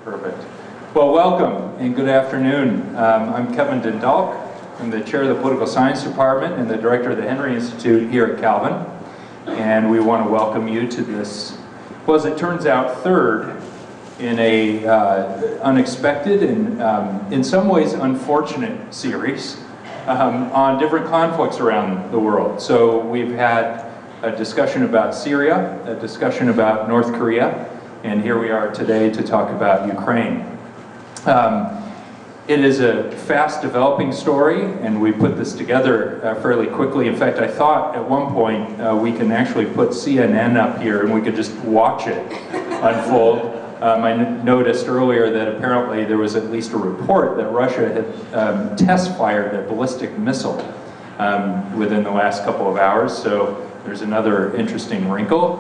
Perfect. Well, welcome and good afternoon. I'm Kevin Dundalk. I'm the chair of the Political Science Department and the director of the Henry Institute here at Calvin. And we want to welcome you to this, well, as it turns out, third in a unexpected and in some ways unfortunate series on different conflicts around the world. So we've had a discussion about Syria, a discussion about North Korea, and here we are today to talk about Ukraine. It is a fast developing story, and we put this together fairly quickly. In fact, I thought at one point we can actually put CNN up here and we could just watch it unfold. I noticed earlier that apparently there was at least a report that Russia had test fired a ballistic missile within the last couple of hours. So there's another interesting wrinkle.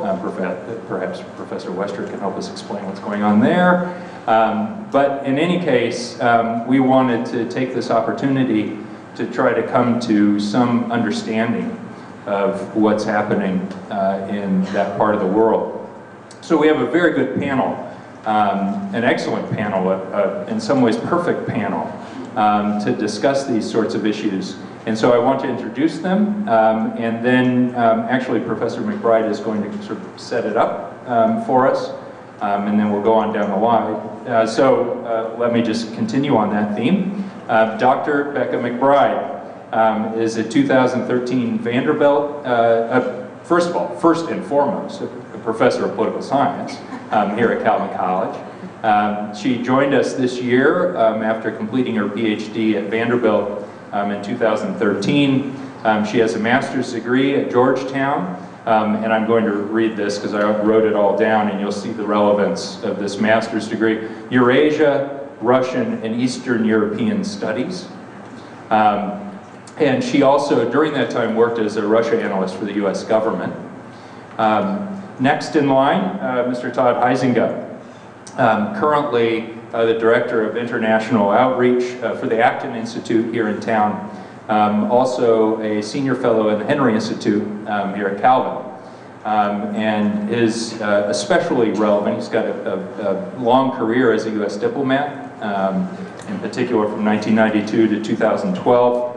Perhaps Professor Wester can help us explain what's going on there. But in any case, we wanted to take this opportunity to try to come to some understanding of what's happening in that part of the world. So we have a very good panel, an excellent panel, in some ways perfect panel, to discuss these sorts of issues. And so I want to introduce them, and then actually Professor McBride is going to sort of set it up for us, and then we'll go on down the line. So let me just continue on that theme. Dr. Becca McBride is a 2013 Vanderbilt, first of all, first and foremost, a professor of political science here at Calvin College. She joined us this year after completing her PhD at Vanderbilt in 2013. She has a master's degree at Georgetown, and I'm going to read this because I wrote it all down and you'll see the relevance of this master's degree. Eurasia, Russian, and Eastern European Studies. And she also, during that time, worked as a Russia analyst for the US government. Next in line, Mr. Todd Huizinga, currently the Director of International Outreach for the Acton Institute here in town, also a Senior Fellow in the Henry Institute here at Calvin, and is especially relevant. He's got a long career as a U.S. diplomat, in particular from 1992 to 2012.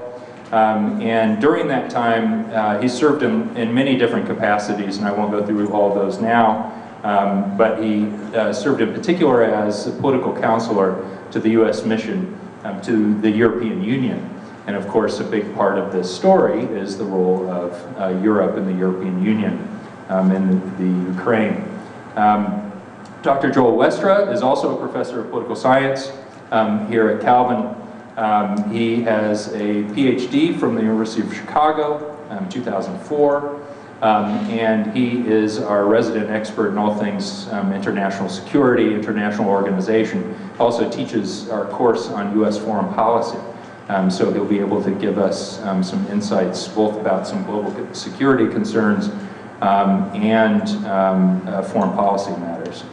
And during that time, he served in many different capacities, and I won't go through all those now, but he served in particular as a political counselor to the U.S. mission to the European Union. And of course, a big part of this story is the role of Europe and the European Union in the Ukraine. Dr. Joel Westra is also a professor of political science here at Calvin. He has a PhD from the University of Chicago, 2004, and he is our resident expert in all things international security, international organization. Also teaches our course on U.S. foreign policy. So he'll be able to give us some insights both about some global security concerns and foreign policy matters.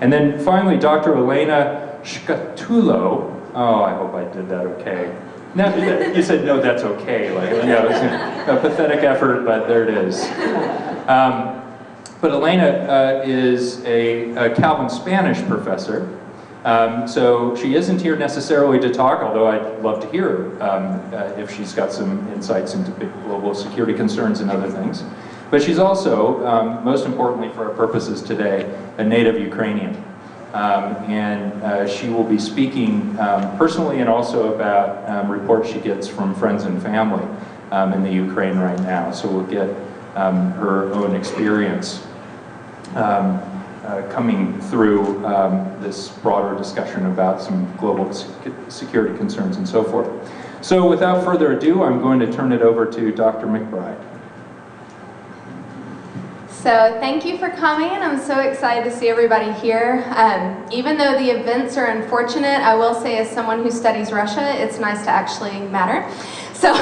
And then finally, Dr. Elena Shkatulo. Oh, I hope I did that okay. No, you said, no, that's okay. Like, yeah, it was a pathetic effort, but there it is. But Elena is a Calvin Spanish professor. So she isn't here necessarily to talk, although I'd love to hear if she's got some insights into big global security concerns and other things. But she's also, most importantly for our purposes today, a native Ukrainian. And she will be speaking personally and also about reports she gets from friends and family in the Ukraine right now. So we'll get her own experience coming through this broader discussion about some global security concerns and so forth. So without further ado, I'm going to turn it over to Dr. McBride. So thank you for coming. I'm so excited to see everybody here. Even though the events are unfortunate, I will say as someone who studies Russia, it's nice to actually matter. So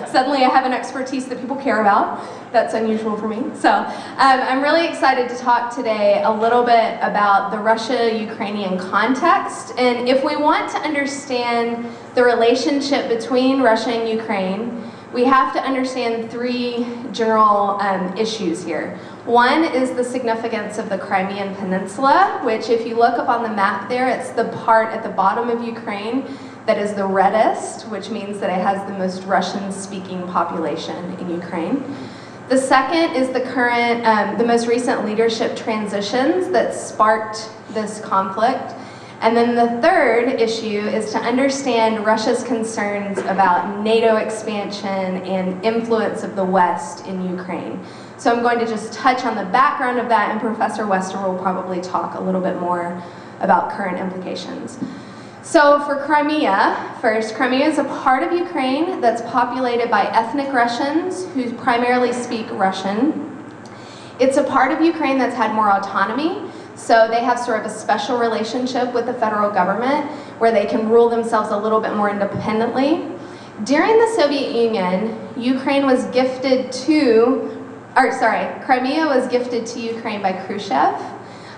suddenly I have an expertise that people care about. That's unusual for me. So I'm really excited to talk today a little bit about the Russia-Ukrainian context. And if we want to understand the relationship between Russia and Ukraine, we have to understand three general issues here. One is the significance of the Crimean Peninsula, which if you look up on the map there, it's the part at the bottom of Ukraine that is the reddest, which means that it has the most Russian-speaking population in Ukraine. The second is the most recent leadership transitions that sparked this conflict. And then the third issue is to understand Russia's concerns about NATO expansion and influence of the West in Ukraine. So I'm going to just touch on the background of that, and Professor Wester will probably talk a little bit more about current implications. So for Crimea, first, Crimea is a part of Ukraine that's populated by ethnic Russians who primarily speak Russian. It's a part of Ukraine that's had more autonomy, so they have sort of a special relationship with the federal government where they can rule themselves a little bit more independently. During the Soviet Union, Crimea was gifted to Ukraine by Khrushchev.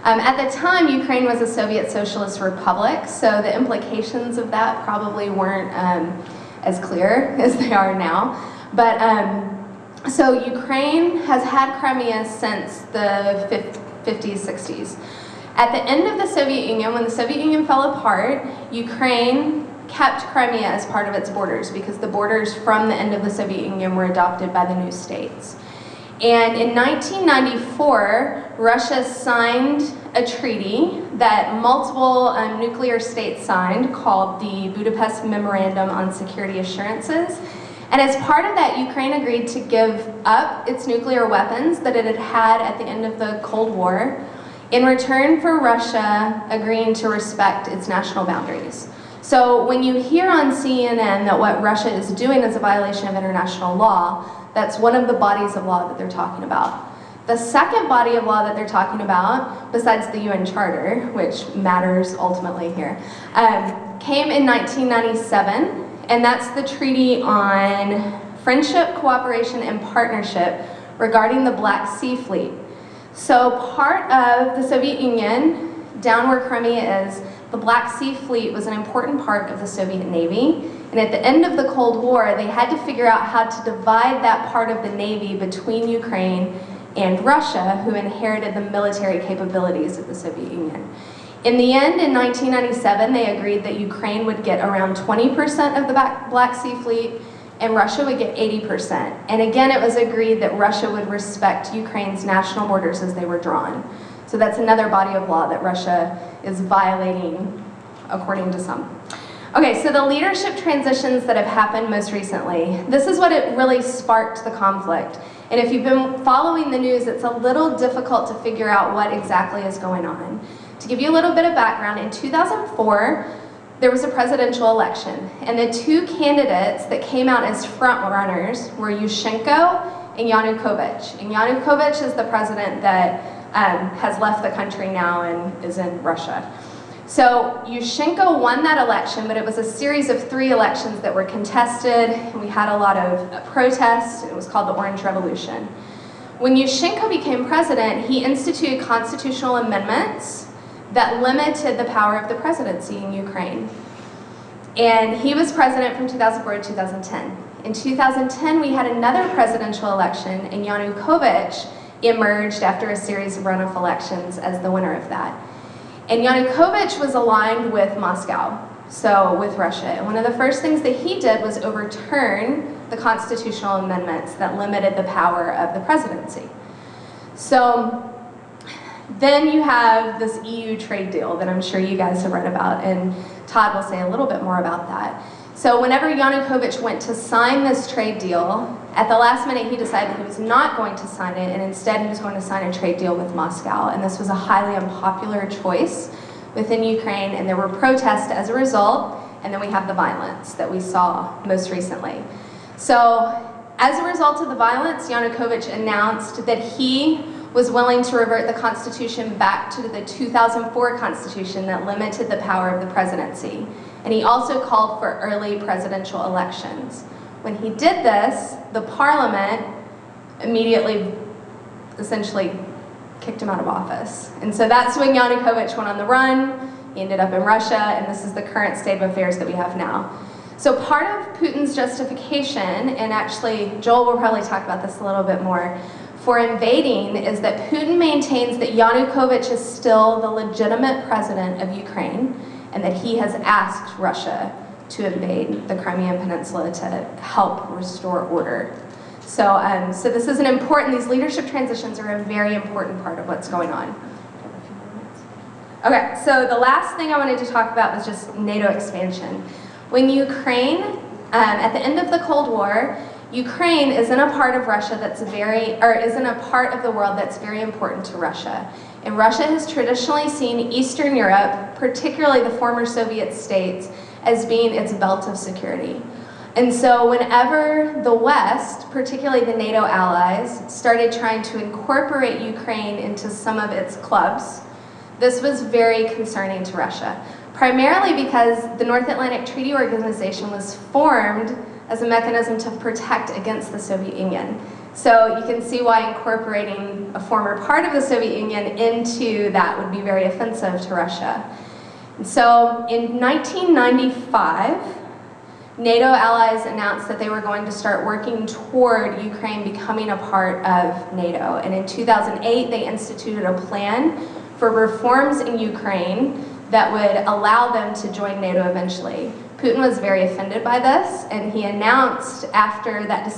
At the time, Ukraine was a Soviet Socialist Republic, so the implications of that probably weren't as clear as they are now. But so Ukraine has had Crimea since the 50s, 60s. At the end of the Soviet Union, when the Soviet Union fell apart, Ukraine kept Crimea as part of its borders because the borders from the end of the Soviet Union were adopted by the new states. And in 1994, Russia signed a treaty that multiple nuclear states signed called the Budapest Memorandum on Security Assurances. And as part of that, Ukraine agreed to give up its nuclear weapons that it had had at the end of the Cold War in return for Russia agreeing to respect its national boundaries. So when you hear on CNN that what Russia is doing is a violation of international law, that's one of the bodies of law that they're talking about. The second body of law that they're talking about, besides the UN Charter, which matters ultimately here, came in 1997, and that's the Treaty on Friendship, Cooperation, and Partnership regarding the Black Sea Fleet. So part of the Soviet Union, down where Crimea is, the Black Sea Fleet was an important part of the Soviet Navy. And at the end of the Cold War, they had to figure out how to divide that part of the Navy between Ukraine and Russia, who inherited the military capabilities of the Soviet Union. In the end, in 1997, they agreed that Ukraine would get around 20% of the Black Sea Fleet, and Russia would get 80%. And again, it was agreed that Russia would respect Ukraine's national borders as they were drawn. So that's another body of law that Russia is violating, according to some. Okay, so the leadership transitions that have happened most recently, this is what it really sparked the conflict. And if you've been following the news, it's a little difficult to figure out what exactly is going on. To give you a little bit of background, in 2004, there was a presidential election, and the two candidates that came out as front runners were Yushchenko and Yanukovych. And Yanukovych is the president that has left the country now and is in Russia. So Yushchenko won that election, but it was a series of 3 elections that were contested, and we had a lot of protests. It was called the Orange Revolution. When Yushchenko became president, he instituted constitutional amendments that limited the power of the presidency in Ukraine. And he was president from 2004 to 2010. In 2010, we had another presidential election, and Yanukovych emerged after a series of runoff elections as the winner of that. And Yanukovych was aligned with Moscow, so with Russia. And one of the first things that he did was overturn the constitutional amendments that limited the power of the presidency. So then you have this EU trade deal that I'm sure you guys have read about, and Todd will say a little bit more about that. So whenever Yanukovych went to sign this trade deal, at the last minute he decided that he was not going to sign it, and instead he was going to sign a trade deal with Moscow. And this was a highly unpopular choice within Ukraine, and there were protests as a result, and then we have the violence that we saw most recently. So as a result of the violence, Yanukovych announced that he was willing to revert the Constitution back to the 2004 Constitution that limited the power of the presidency. And he also called for early presidential elections. When he did this, the parliament immediately, essentially, kicked him out of office. And so that's when Yanukovych went on the run. He ended up in Russia, and this is the current state of affairs that we have now. So part of Putin's justification, and actually Joel will probably talk about this a little bit more, for invading is that Putin maintains that Yanukovych is still the legitimate president of Ukraine and that he has asked Russia to invade the Crimean Peninsula to help restore order. So this is these leadership transitions are a very important part of what's going on. Okay, so the last thing I wanted to talk about was just NATO expansion. When Ukraine, at the end of the Cold War, Ukraine is in a part of Russia is in a part of the world that's very important to Russia. And Russia has traditionally seen Eastern Europe, particularly the former Soviet states, as being its belt of security. And so whenever the West, particularly the NATO allies, started trying to incorporate Ukraine into some of its clubs, this was very concerning to Russia. Primarily because the North Atlantic Treaty Organization was formed as a mechanism to protect against the Soviet Union. So you can see why incorporating a former part of the Soviet Union into that would be very offensive to Russia. And so in 1995, NATO allies announced that they were going to start working toward Ukraine becoming a part of NATO. And in 2008, they instituted a plan for reforms in Ukraine that would allow them to join NATO eventually. Putin was very offended by this, and he announced after that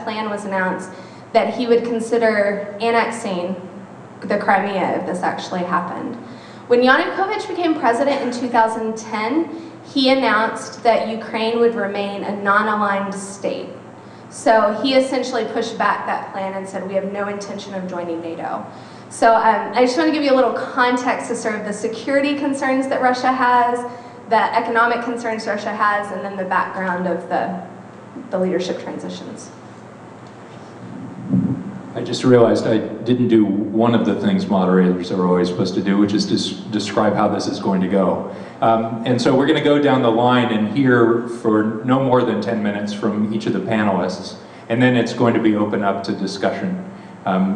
plan was announced, that he would consider annexing the Crimea if this actually happened. When Yanukovych became president in 2010, he announced that Ukraine would remain a non-aligned state. So he essentially pushed back that plan and said, we have no intention of joining NATO. So I just want to give you a little context to sort of the security concerns that Russia has, the economic concerns Russia has, and then the background of the leadership transitions. I just realized I didn't do one of the things moderators are always supposed to do, which is describe how this is going to go. And so we're going to go down the line and hear for no more than 10 minutes from each of the panelists, and then it's going to be open up to discussion.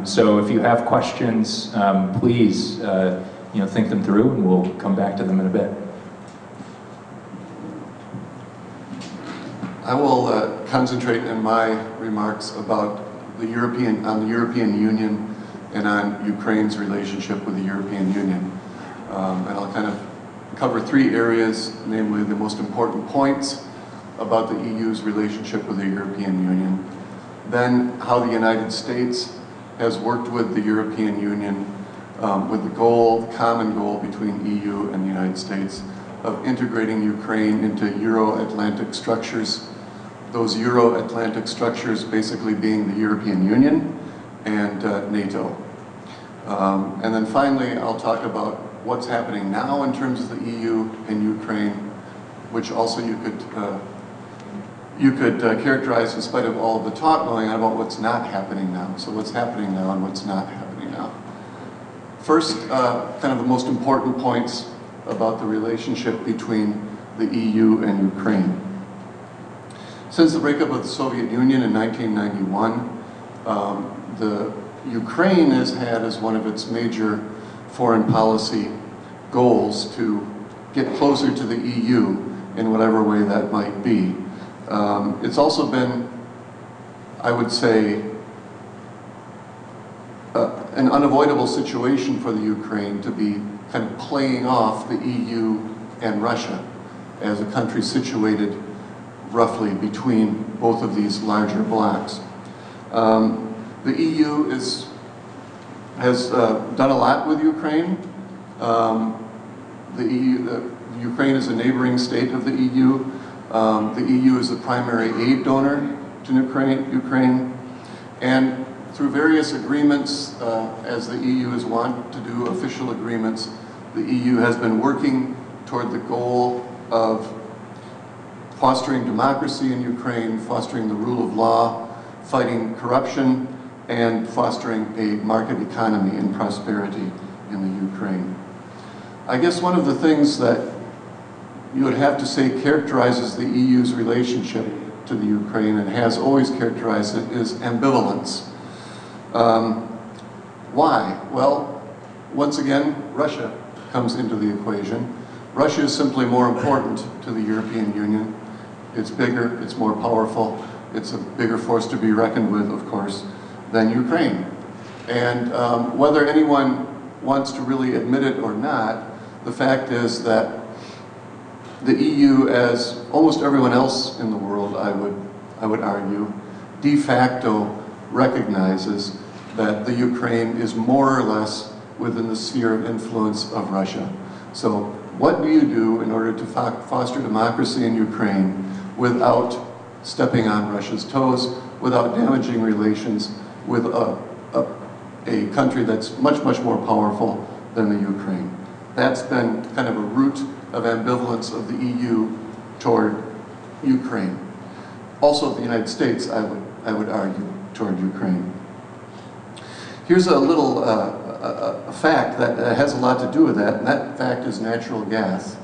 So if you have questions, please think them through, and we'll come back to them in a bit. I will concentrate in my remarks about the European Union and on Ukraine's relationship with the European Union. And I'll kind of cover three areas, namely the most important points about the EU's relationship with the European Union, then how the United States has worked with the European Union with the common goal between EU and the United States of integrating Ukraine into Euro-Atlantic structures. Those Euro-Atlantic structures basically being the European Union and NATO. And then finally, I'll talk about what's happening now in terms of the EU and Ukraine, which also you could characterize in spite of all of the talk going on about what's not happening now. So what's happening now and what's not happening now. First, kind of the most important points about the relationship between the EU and Ukraine. Since the breakup of the Soviet Union in 1991, the Ukraine has had as one of its major foreign policy goals to get closer to the EU in whatever way that might be. It's also been, I would say, an unavoidable situation for the Ukraine to be kind of playing off the EU and Russia as a country situated roughly between both of these larger blocs. The EU has done a lot with Ukraine. Ukraine is a neighboring state of the EU. The EU is the primary aid donor to Ukraine. And through various agreements, as the EU has wanted to do official agreements, the EU has been working toward the goal of fostering democracy in Ukraine, fostering the rule of law, fighting corruption, and fostering a market economy and prosperity in the Ukraine. I guess one of the things that you would have to say characterizes the EU's relationship to the Ukraine, and has always characterized it, is ambivalence. Why? Well, once again, Russia comes into the equation. Russia is simply more important to the European Union. It's bigger, it's more powerful, it's a bigger force to be reckoned with, of course, than Ukraine. And whether anyone wants to really admit it or not, the fact is that the EU, as almost everyone else in the world, I would argue, de facto recognizes that the Ukraine is more or less within the sphere of influence of Russia. So what do you do in order to foster democracy in Ukraine without stepping on Russia's toes, without damaging relations with a country that's much, much more powerful than the Ukraine? That's been kind of a root of ambivalence of the EU toward Ukraine. Also the United States, I would argue, toward Ukraine. Here's a little a fact that has a lot to do with that, and that fact is natural gas.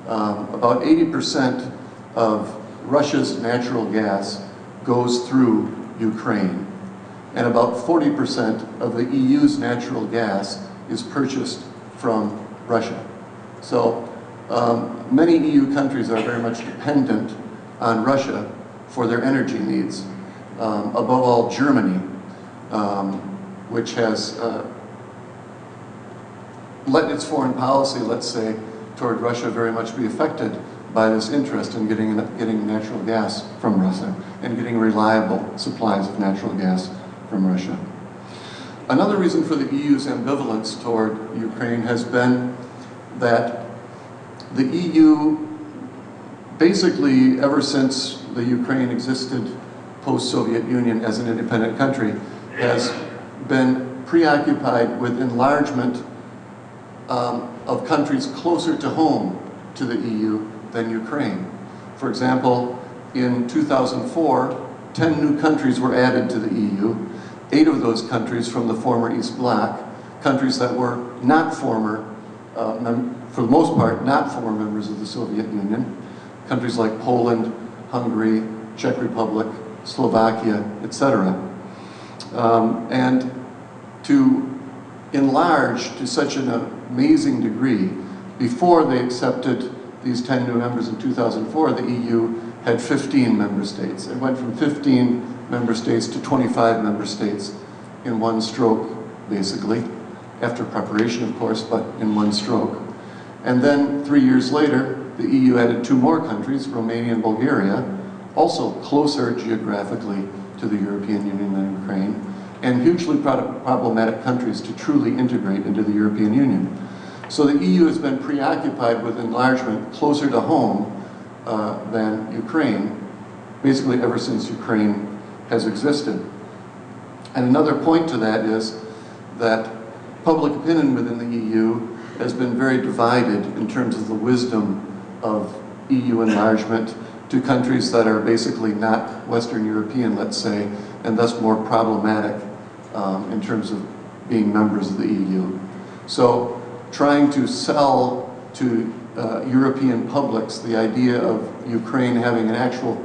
About 80% of Russia's natural gas goes through Ukraine, and about 40% of the EU's natural gas is purchased from Russia. So many EU countries are very much dependent on Russia for their energy needs. Above all, Germany, which has let its foreign policy, let's say, toward Russia very much be affected by this interest in getting natural gas from Russia and getting reliable supplies of natural gas from Russia. Another reason for the EU's ambivalence toward Ukraine has been that the EU, basically ever since the Ukraine existed post-Soviet Union as an independent country, has been preoccupied with enlargement of countries closer to home to the EU than Ukraine. For example, in 2004, 10 new countries were added to the EU, 8 of those countries from the former East Bloc, countries that were not former, for the most part, not former members of the Soviet Union, countries like Poland, Hungary, Czech Republic, Slovakia, etc. And to enlarge to such an amazing degree, before they accepted these 10 new members in 2004, the EU had 15 member states. It went from 15 member states to 25 member states in one stroke, basically, after preparation, of course, but in one stroke. And then 3 years later, the EU added 2 more countries, Romania and Bulgaria, also closer geographically to the European Union than Ukraine, and hugely problematic countries to truly integrate into the European Union. So the EU has been preoccupied with enlargement closer to home than Ukraine, basically ever since Ukraine has existed. And another point to that is that public opinion within the EU has been very divided in terms of the wisdom of EU enlargement to countries that are basically not Western European, let's say, and thus more problematic in terms of being members of the EU. So trying to sell to European publics the idea of Ukraine having an actual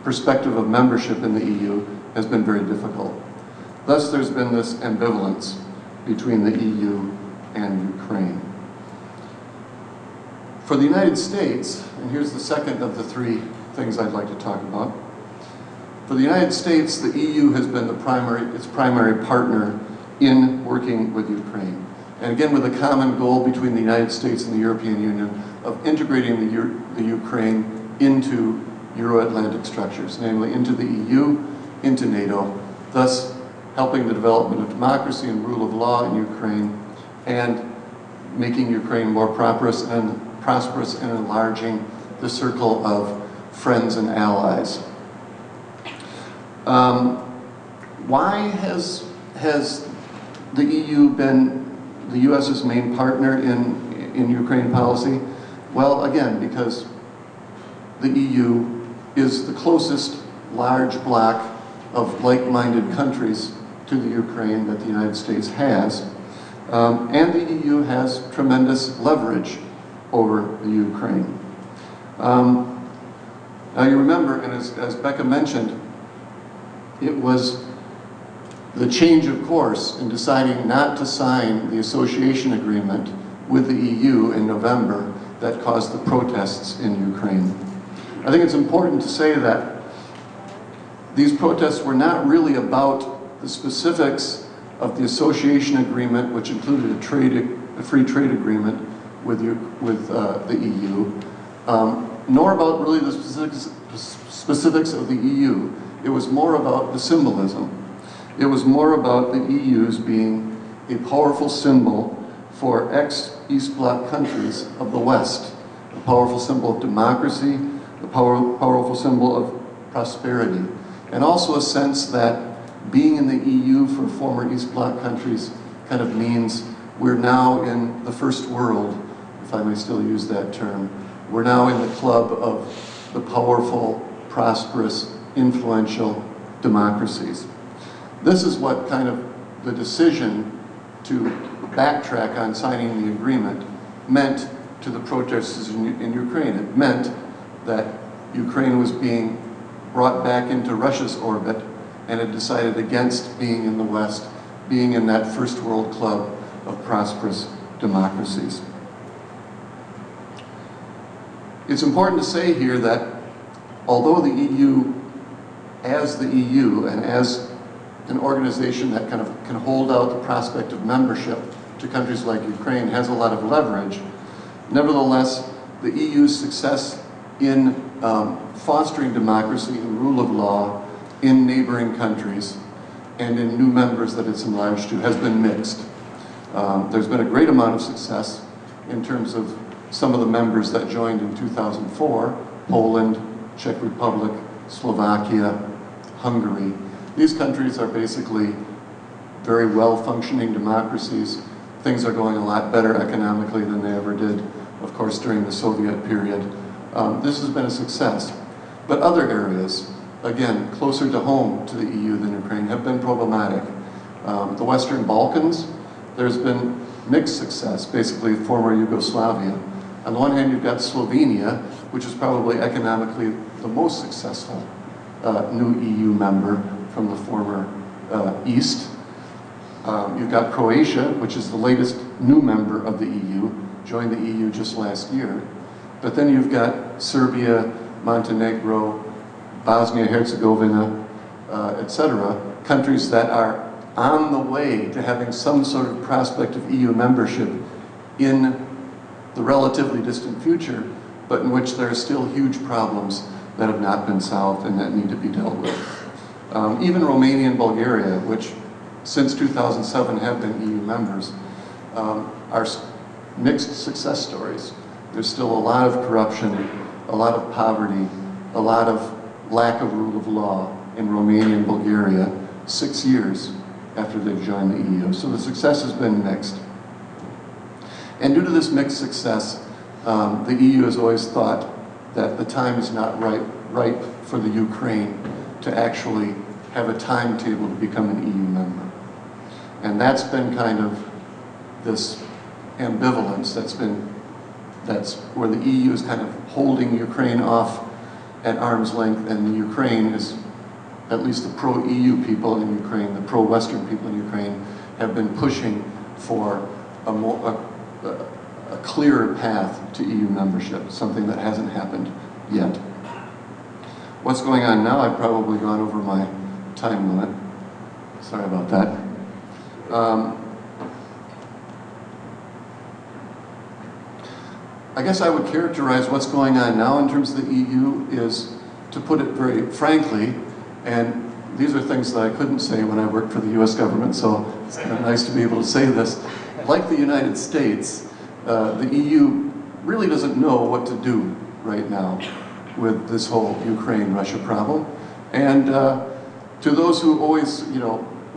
perspective of membership in the EU has been very difficult. Thus there's been this ambivalence between the EU and Ukraine. For the United States, and here's the second of the 3 things I'd like to talk about. For the United States, the EU has been its primary partner in working with Ukraine. And again, with a common goal between the United States and the European Union of integrating the Ukraine into Euro-Atlantic structures, namely into the EU, into NATO, thus helping the development of democracy and rule of law in Ukraine, and making Ukraine more prosperous and enlarging the circle of friends and allies. Why has the EU been the US's main partner in Ukraine policy? Well, again, because the EU is the closest large bloc of like-minded countries to the Ukraine that the United States has. And the EU has tremendous leverage over the Ukraine. Now you remember, and as Becca mentioned, it was the change of course in deciding not to sign the association agreement with the EU in November that caused the protests in Ukraine. I think it's important to say that these protests were not really about the specifics of the association agreement, which included a free trade agreement with the EU, nor about really the specifics of the EU. It was more about the symbolism. It was more about the EU's being a powerful symbol for ex-East Bloc countries of the West, a powerful symbol of democracy, a powerful symbol of prosperity, and also a sense that being in the EU for former East Bloc countries kind of means we're now in the first world, if I may still use that term. We're now in the club of the powerful, prosperous, influential democracies. This is what kind of the decision to backtrack on signing the agreement meant to the protesters in Ukraine. It meant that Ukraine was being brought back into Russia's orbit and had decided against being in the West, being in that first world club of prosperous democracies. It's important to say here that although the EU, as the EU and as an organization that kind of can hold out the prospect of membership to countries like Ukraine, has a lot of leverage, nevertheless, the EU's success in fostering democracy and rule of law in neighboring countries and in new members that it's enlarged to has been mixed. There's been a great amount of success in terms of some of the members that joined in 2004, Poland, Czech Republic, Slovakia, Hungary. These countries are basically very well-functioning democracies. Things are going a lot better economically than they ever did, of course, during the Soviet period. This has been a success. But other areas, again, closer to home to the EU than Ukraine, have been problematic. The Western Balkans, there's been mixed success, basically former Yugoslavia. On the one hand, you've got Slovenia, which is probably economically the most successful new EU member from the former East. You've got Croatia, which is the latest new member of the EU, joined the EU just last year. But then you've got Serbia, Montenegro, Bosnia-Herzegovina, etc., countries that are on the way to having some sort of prospect of EU membership in the relatively distant future, but in which there are still huge problems that have not been solved and that need to be dealt with. Even Romania and Bulgaria, which since 2007 have been EU members, are mixed success stories. There's still a lot of corruption, a lot of poverty, a lot of lack of rule of law in Romania and Bulgaria 6 years after they've joined the EU. So the success has been mixed. And due to this mixed success, the EU has always thought that the time is not ripe for the Ukraine to actually have a timetable to become an EU member. And that's been kind of this ambivalence that's where the EU is kind of holding Ukraine off at arm's length, and the Ukraine is, at least the pro-EU people in Ukraine, the pro-Western people in Ukraine, have been pushing for a clearer path to EU membership, something that hasn't happened yet. What's going on now? I've probably gone over my time limit. Sorry about that. I guess I would characterize what's going on now in terms of the EU is, to put it very frankly, and these are things that I couldn't say when I worked for the US government, so it's kind of nice to be able to say this. Like the United States, the EU really doesn't know what to do right now with this whole Ukraine-Russia problem. And to those who always,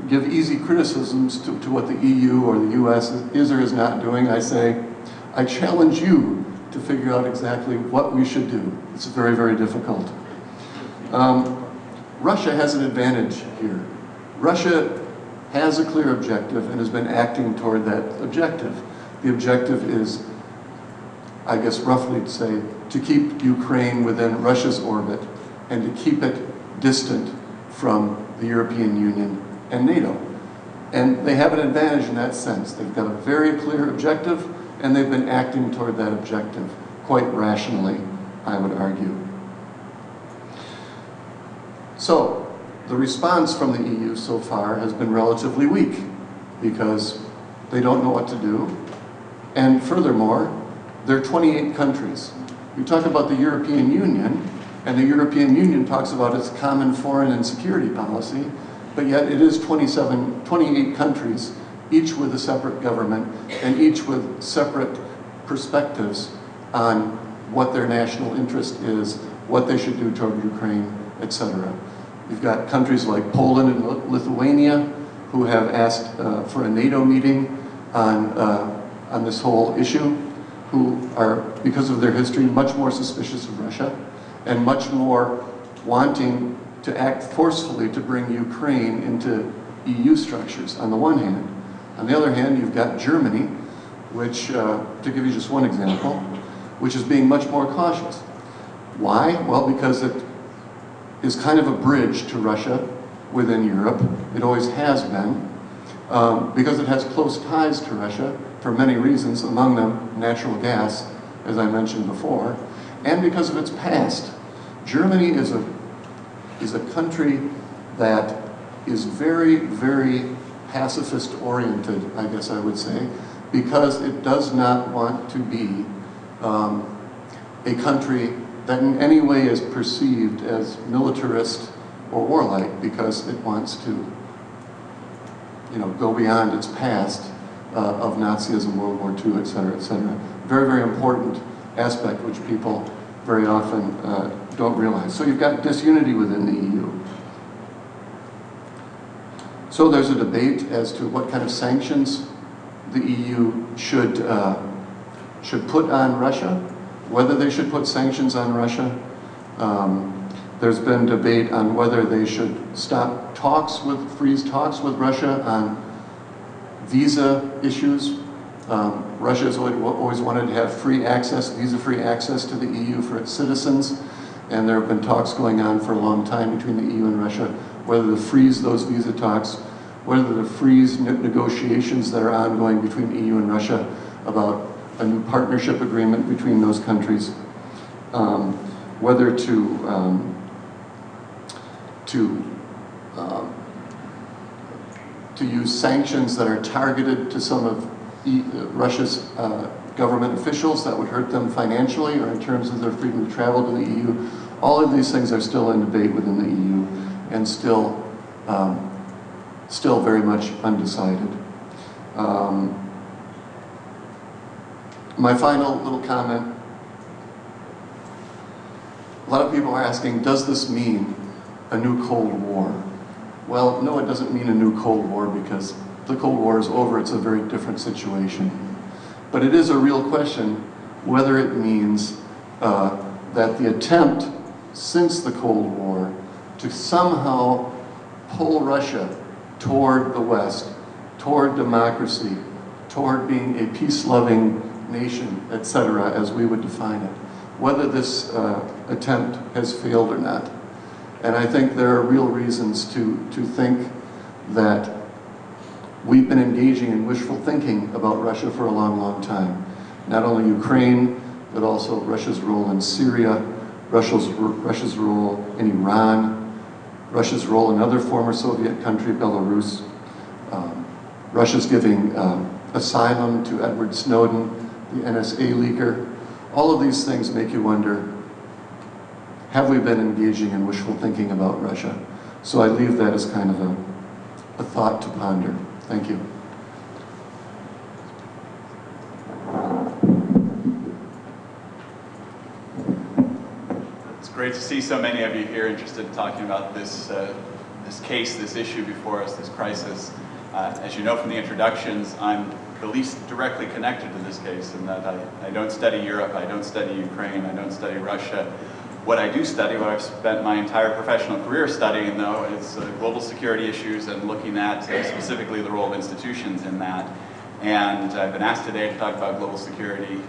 give easy criticisms to what the EU or the US is or is not doing, I say, I challenge you to figure out exactly what we should do. It's very, very difficult. Russia has an advantage here. Russia has a clear objective and has been acting toward that objective. The objective is, I guess roughly to say, to keep Ukraine within Russia's orbit and to keep it distant from the European Union and NATO. And they have an advantage in that sense. They've got a very clear objective, and they've been acting toward that objective quite rationally, I would argue. So, the response from the EU so far has been relatively weak because they don't know what to do. And furthermore, there are 28 countries. We talk about the European Union, and the European Union talks about its common foreign and security policy, but yet it is 28 countries, each with a separate government, and each with separate perspectives on what their national interest is, what they should do toward Ukraine, etc. You've got countries like Poland and Lithuania who have asked for a NATO meeting on this whole issue, who are, because of their history, much more suspicious of Russia and much more wanting to act forcefully to bring Ukraine into EU structures on the one hand. On the other hand, you've got Germany, which, to give you just one example, which is being much more cautious. Why? Well, because it is kind of a bridge to Russia within Europe. It always has been, because it has close ties to Russia for many reasons, among them natural gas, as I mentioned before, and because of its past. Germany is a country that is very, very pacifist-oriented, I guess I would say, because it does not want to be a country that in any way is perceived as militarist or warlike, because it wants to, you know, go beyond its past of Nazism, World War II, etc., etc. Very, very important aspect which people very often don't realize. So you've got disunity within the EU. So there's a debate as to what kind of sanctions the EU should put on Russia, whether they should put sanctions on Russia. There's been debate on whether they should stop talks freeze talks with Russia on visa issues. Russia has always wanted to have free access, visa-free access to the EU for its citizens, and there have been talks going on for a long time between the EU and Russia, whether to freeze those visa talks, whether to freeze negotiations that are ongoing between the EU and Russia about a new partnership agreement between those countries, whether to use sanctions that are targeted to some of Russia's government officials that would hurt them financially or in terms of their freedom to travel to the EU. All of these things are still in debate within the EU and still very much undecided. My final little comment, a lot of people are asking, does this mean a new Cold War? Well, no, it doesn't mean a new Cold War because the Cold War is over. It's a very different situation. But it is a real question whether it means that the attempt since the Cold War to somehow pull Russia toward the West, toward democracy, toward being a peace-loving nation, etc., as we would define it, whether this attempt has failed or not. And I think there are real reasons to think that we've been engaging in wishful thinking about Russia for a long, long time. Not only Ukraine, but also Russia's role in Syria, Russia's role in Iran, Russia's role in another former Soviet country, Belarus. Russia's giving asylum to Edward Snowden, the NSA leaker. All of these things make you wonder, have we been engaging in wishful thinking about Russia? So I leave that as kind of a thought to ponder. Thank you. It's great to see so many of you here interested in talking about this case, this issue before us, this crisis. As you know from the introductions, I'm the least directly connected to this case in that I don't study Europe, I don't study Ukraine, I don't study Russia. What I do study, what I've spent my entire professional career studying, though, is global security issues and looking at specifically the role of institutions in that. And I've been asked today to talk about global security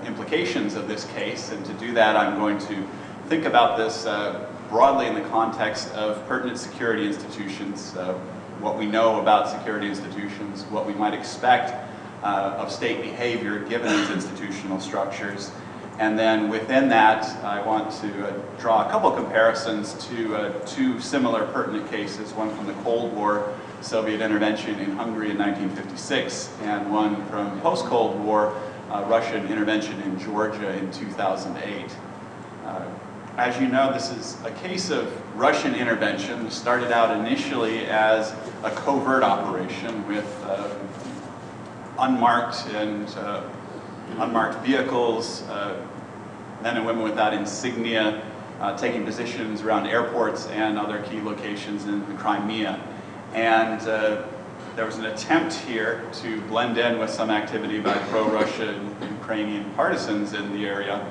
implications of this case, and to do that I'm going to think about this broadly in the context of pertinent security institutions, what we know about security institutions, what we might expect of state behavior given these institutional structures, And then within that, I want to draw a couple comparisons to two similar pertinent cases, one from the Cold War, Soviet intervention in Hungary in 1956, and one from post-Cold War, Russian intervention in Georgia in 2008. As you know, this is a case of Russian intervention. It started out initially as a covert operation with unmarked vehicles, men and women without insignia, taking positions around airports and other key locations in the Crimea. And there was an attempt here to blend in with some activity by pro-Russian Ukrainian partisans in the area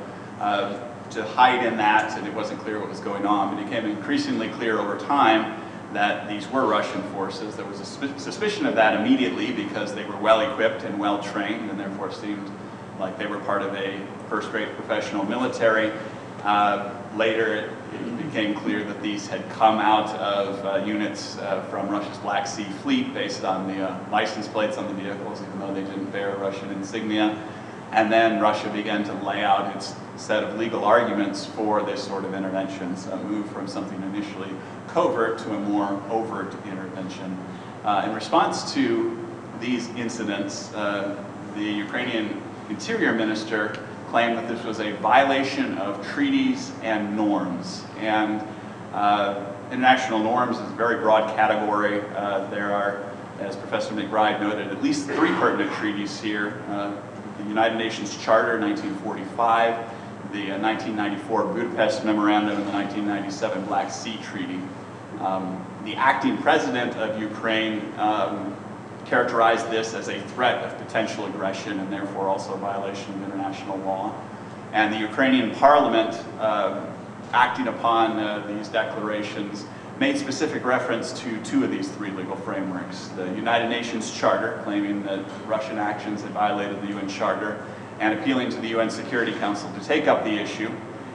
to hide in that, and it wasn't clear what was going on. But it became increasingly clear over time that these were Russian forces. There was a suspicion of that immediately because they were well equipped and well trained, and therefore seemed like they were part of a first-rate professional military. Later, it became clear that these had come out of units from Russia's Black Sea Fleet based on the license plates on the vehicles, even though they didn't bear Russian insignia. And then Russia began to lay out its set of legal arguments for this sort of intervention, so move from something initially covert to a more overt intervention. In response to these incidents, the Ukrainian Interior Minister claimed that this was a violation of treaties and norms. And international norms is a very broad category. There are, as Professor McBride noted, at least 3 pertinent treaties here. The United Nations Charter, 1945, the 1994 Budapest Memorandum, and the 1997 Black Sea Treaty. The acting president of Ukraine characterized this as a threat of potential aggression and therefore also a violation of international law. And the Ukrainian parliament, acting upon these declarations, made specific reference to 2 of these 3 legal frameworks. The United Nations Charter, claiming that Russian actions had violated the UN Charter, and appealing to the UN Security Council to take up the issue,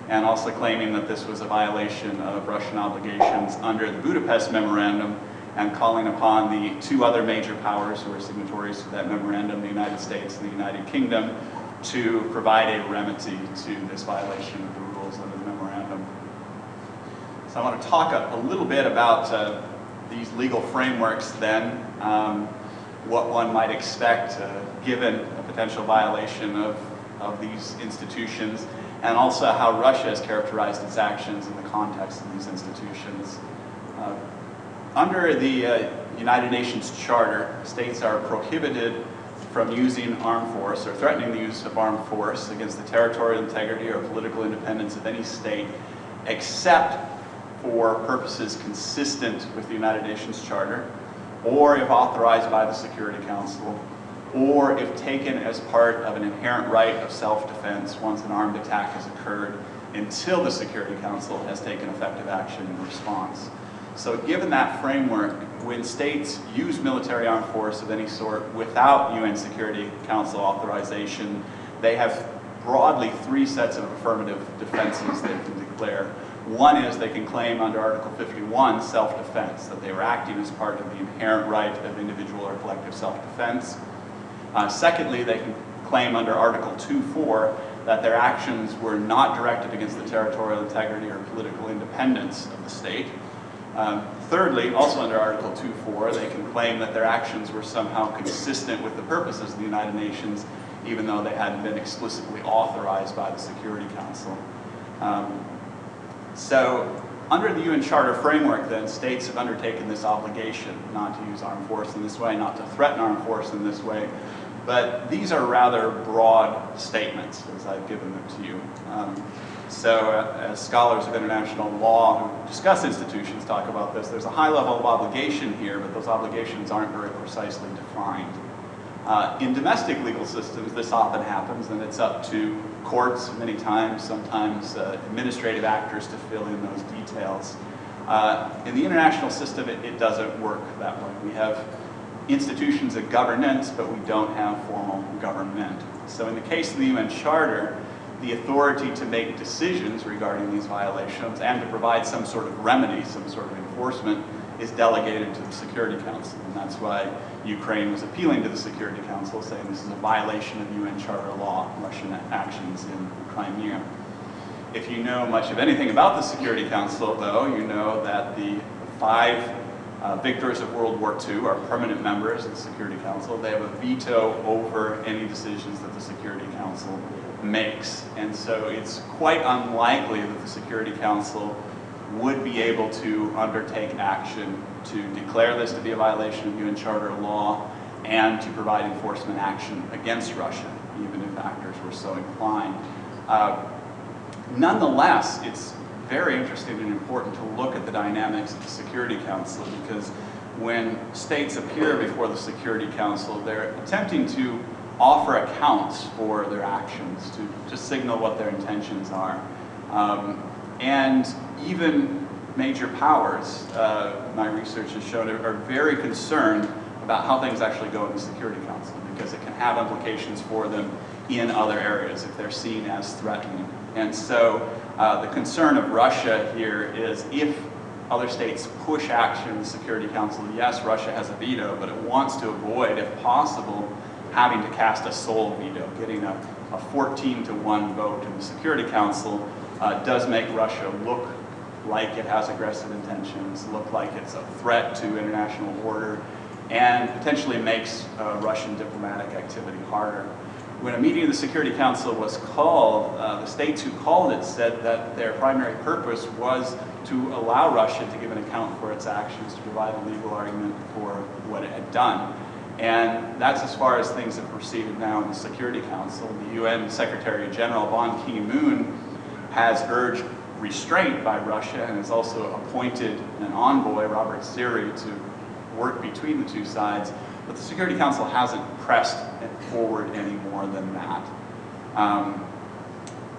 and also claiming that this was a violation of Russian obligations under the Budapest Memorandum, and calling upon the 2 other major powers who were signatories to that memorandum, the United States and the United Kingdom, to provide a remedy to this violation of the rules under the memorandum. So I want to talk a little bit about these legal frameworks then, what one might expect given a potential violation of these institutions, and also how Russia has characterized its actions in the context of these institutions. Under the United Nations Charter, states are prohibited from using armed force or threatening the use of armed force against the territorial integrity or political independence of any state, except for purposes consistent with the United Nations Charter, or if authorized by the Security Council, or if taken as part of an inherent right of self-defense once an armed attack has occurred, until the Security Council has taken effective action in response. So given that framework, when states use military armed force of any sort without UN Security Council authorization, they have broadly 3 sets of affirmative defenses they can declare. One is they can claim under Article 51 self-defense, that they were acting as part of the inherent right of individual or collective self-defense. Secondly, they can claim under Article 2.4 that their actions were not directed against the territorial integrity or political independence of the state. Thirdly, also under Article 2.4, they can claim that their actions were somehow consistent with the purposes of the United Nations, even though they hadn't been explicitly authorized by the Security Council. So under the UN Charter framework, then, states have undertaken this obligation not to use armed force in this way, not to threaten armed force in this way. But these are rather broad statements, as I've given them to you. As scholars of international law who discuss institutions talk about this, there's a high level of obligation here, but those obligations aren't very precisely defined. In domestic legal systems, this often happens, and it's up to courts many times, sometimes administrative actors to fill in those details. In the international system, it doesn't work that way. We have institutions of governance, but we don't have formal government. So in the case of the UN Charter, the authority to make decisions regarding these violations and to provide some sort of remedy, some sort of enforcement, is delegated to the Security Council. And that's why Ukraine was appealing to the Security Council, saying this is a violation of UN Charter law, Russian actions in Crimea. If you know much of anything about the Security Council, though, you know that the 5 victors of World War II are permanent members of the Security Council. They have a veto over any decisions that the Security Council makes. And so it's quite unlikely that the Security Council would be able to undertake action to declare this to be a violation of UN Charter law and to provide enforcement action against Russia, even if actors were so inclined. Nonetheless, it's very interesting and important to look at the dynamics of the Security Council, because when states appear before the Security Council, they're attempting to offer accounts for their actions, to signal what their intentions are. And even major powers, my research has shown, are very concerned about how things actually go in the Security Council, because it can have implications for them in other areas if they're seen as threatening. And so the concern of Russia here is, if other states push action in the Security Council, yes, Russia has a veto, but it wants to avoid, if possible, having to cast a sole veto. Getting a 14-to-1 vote in the Security Council does make Russia look like it has aggressive intentions, look like it's a threat to international order, and potentially makes Russian diplomatic activity harder. When a meeting of the Security Council was called, the states who called it said that their primary purpose was to allow Russia to give an account for its actions, to provide a legal argument for what it had done. And that's as far as things have proceeded now in the Security Council. The UN Secretary General Ban Ki-moon has urged restraint by Russia and has also appointed an envoy, Robert Siri, to work between the two sides. But the Security Council hasn't pressed it forward any more than that.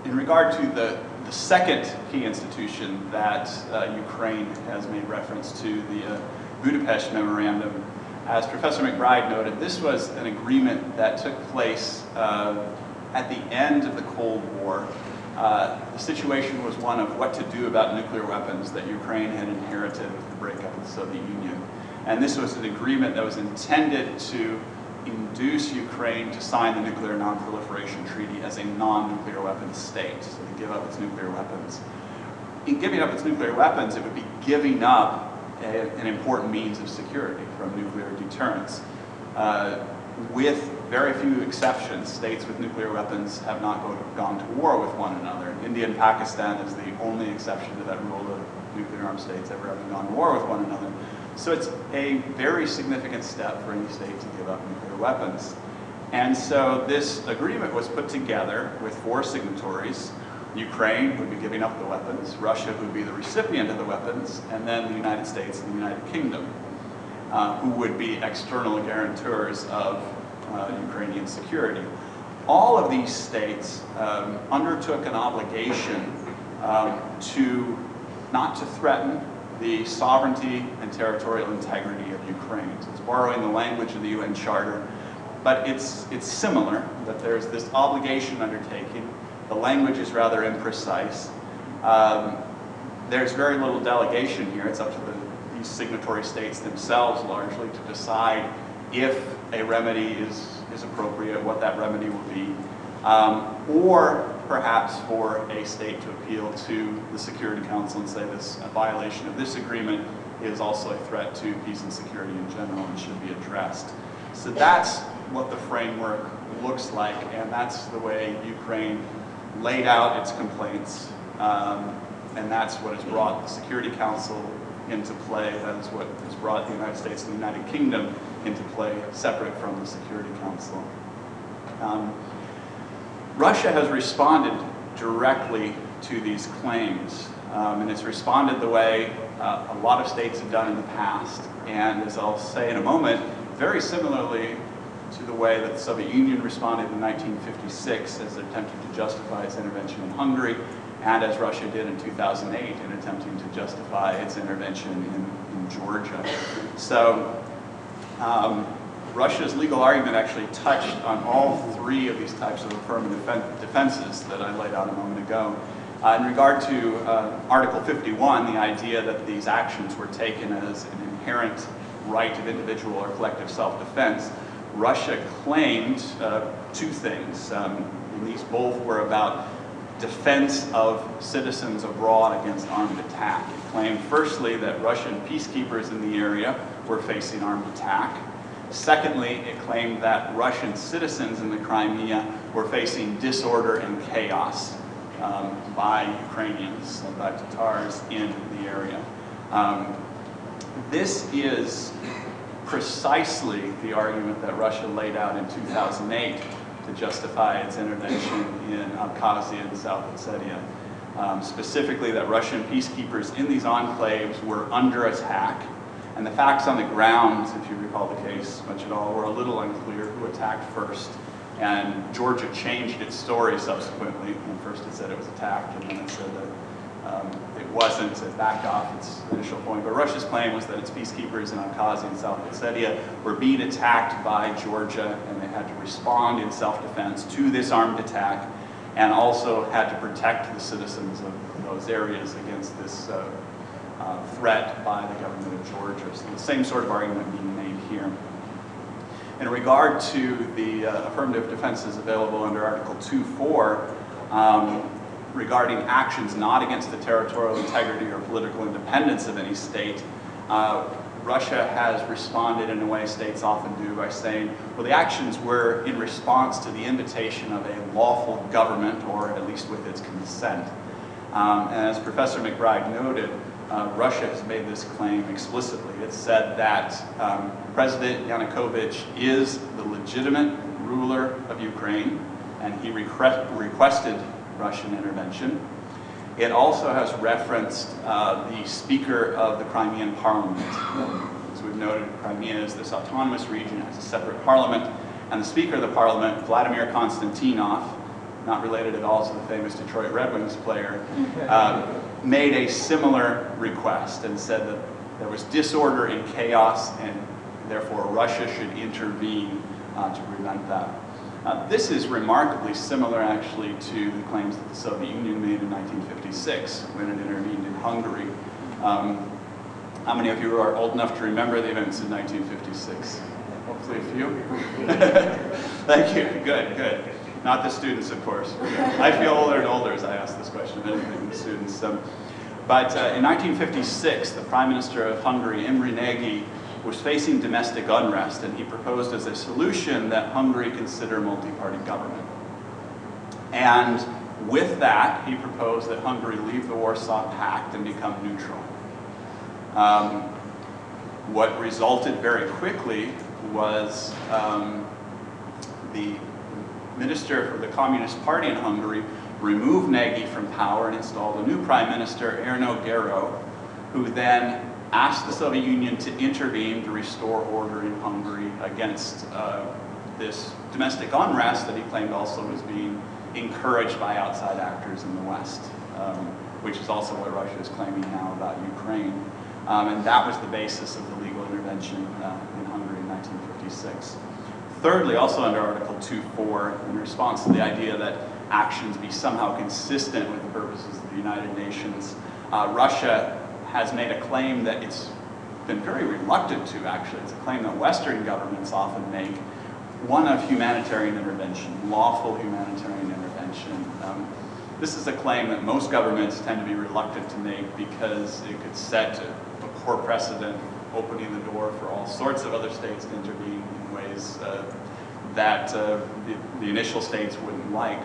In regard to the second key institution that Ukraine has made reference to, the Budapest Memorandum, as Professor McBride noted, this was an agreement that took place at the end of the Cold War. The situation was one of what to do about nuclear weapons that Ukraine had inherited with the breakup of the Soviet Union. And this was an agreement that was intended to induce Ukraine to sign the Nuclear Non-Proliferation Treaty as a non-nuclear weapons state, so to give up its nuclear weapons. In giving up its nuclear weapons, it would be giving up an important means of security from nuclear deterrence. With very few exceptions, states with nuclear weapons have not gone to war with one another. India and Pakistan is the only exception to that rule of nuclear armed states ever having gone to war with one another. So it's a very significant step for any state to give up nuclear weapons. And so this agreement was put together with 4 signatories. Ukraine would be giving up the weapons, Russia would be the recipient of the weapons, and then the United States and the United Kingdom, who would be external guarantors of Ukrainian security. All of these states undertook an obligation not to threaten the sovereignty and territorial integrity of Ukraine. So it's borrowing the language of the UN Charter, but it's similar, that there's this obligation undertaking. The language is rather imprecise. There's very little delegation here. It's up to these signatory states themselves largely to decide if a remedy is appropriate, what that remedy will be, or perhaps for a state to appeal to the Security Council and say a violation of this agreement is also a threat to peace and security in general and should be addressed. So that's what the framework looks like, and that's the way Ukraine laid out its complaints, and that's what has brought the Security Council into play. That is what has brought the United States and the United Kingdom into play, separate from the Security Council. Russia has responded directly to these claims, and it's responded the way a lot of states have done in the past, and as I'll say in a moment, very similarly to the way that the Soviet Union responded in 1956 as it attempted to justify its intervention in Hungary, and as Russia did in 2008 in attempting to justify its intervention in Georgia. So Russia's legal argument actually touched on all 3 of these types of affirmative defenses that I laid out a moment ago. In regard to Article 51, the idea that these actions were taken as an inherent right of individual or collective self-defense, Russia claimed two things. And these both were about defense of citizens abroad against armed attack. It claimed firstly that Russian peacekeepers in the area were facing armed attack. Secondly, it claimed that Russian citizens in the Crimea were facing disorder and chaos by Ukrainians, by Tatars in the area. This is precisely the argument that Russia laid out in 2008 to justify its intervention in Abkhazia and South Ossetia. Specifically that Russian peacekeepers in these enclaves were under attack, and the facts on the ground, if you recall the case much at all, were a little unclear who attacked first, and Georgia changed its story subsequently. And first it said it was attacked, and then it said that it wasn't, it backed off its initial point. But Russia's claim was that its peacekeepers in Abkhazia and South Ossetia were being attacked by Georgia, and they had to respond in self-defense to this armed attack, and also had to protect the citizens of those areas against this threat by the government of Georgia. So the same sort of argument being made here. In regard to the affirmative defenses available under Article 2.4, regarding actions not against the territorial integrity or political independence of any state, Russia has responded in a way states often do by saying, well, the actions were in response to the invitation of a lawful government, or at least with its consent. And as Professor McBride noted, Russia has made this claim explicitly. It said that President Yanukovych is the legitimate ruler of Ukraine, and he requested Russian intervention. It also has referenced the Speaker of the Crimean Parliament. As we've noted, Crimea is this autonomous region, it has a separate parliament, and the Speaker of the Parliament, Vladimir Konstantinov, not related at all to the famous Detroit Red Wings player, made a similar request and said that there was disorder and chaos, and therefore Russia should intervene to prevent that. This is remarkably similar, actually, to the claims that the Soviet Union made in 1956 when it intervened in Hungary. How many of you are old enough to remember the events in 1956? Hopefully a few. Thank you. Good, good. Not the students, of course. I feel older and older as I ask this question of anything the students. But in 1956, the Prime Minister of Hungary, Imre Nagy, was facing domestic unrest, and he proposed as a solution that Hungary consider multi-party government. And with that, he proposed that Hungary leave the Warsaw Pact and become neutral. What resulted very quickly was the minister for the Communist Party in Hungary removed Nagy from power and installed a new prime minister, Erno Gero, who then asked the Soviet Union to intervene to restore order in Hungary against this domestic unrest that he claimed also was being encouraged by outside actors in the West, which is also what Russia is claiming now about Ukraine. And that was the basis of the legal intervention in Hungary in 1956. Thirdly, also under Article 2.4, in response to the idea that actions be somehow consistent with the purposes of the United Nations, Russia has made a claim that it's been very reluctant to, actually. It's a claim that Western governments often make, one of humanitarian intervention, lawful humanitarian intervention. This is a claim that most governments tend to be reluctant to make because it could set a poor precedent, opening the door for all sorts of other states to intervene in ways that the initial states wouldn't like.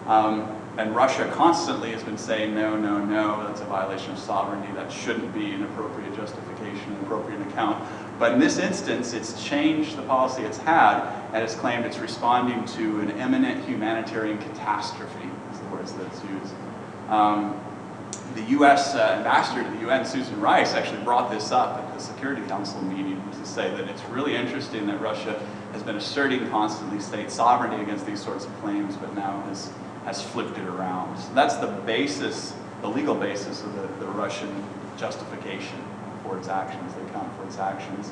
And Russia constantly has been saying, no, no, no, that's a violation of sovereignty, that shouldn't be an appropriate justification, an appropriate account. But in this instance, it's changed the policy it's had, and it's claimed it's responding to an imminent humanitarian catastrophe, is the words that it's used. The U.S. ambassador to the UN, Susan Rice, actually brought this up at the Security Council meeting to say that it's really interesting that Russia has been asserting constantly state sovereignty against these sorts of claims, but now has flipped it around. So that's the basis, the legal basis of the Russian justification for its actions, the account for its actions.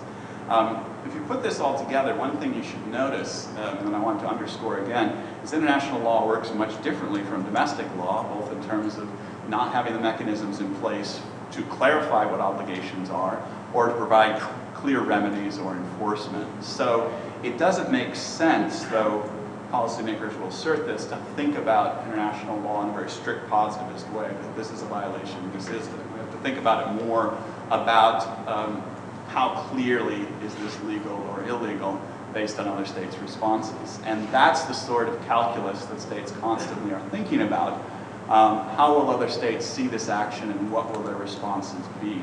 If you put this all together, one thing you should notice, and I want to underscore again, is international law works much differently from domestic law, both in terms of not having the mechanisms in place to clarify what obligations are or to provide clear remedies or enforcement. So it doesn't make sense, though policymakers will assert this, to think about international law in a very strict positivist way, that this is a violation, this isn't. We have to think about it more about how clearly is this legal or illegal based on other states' responses. And that's the sort of calculus that states constantly are thinking about. How will other states see this action and what will their responses be?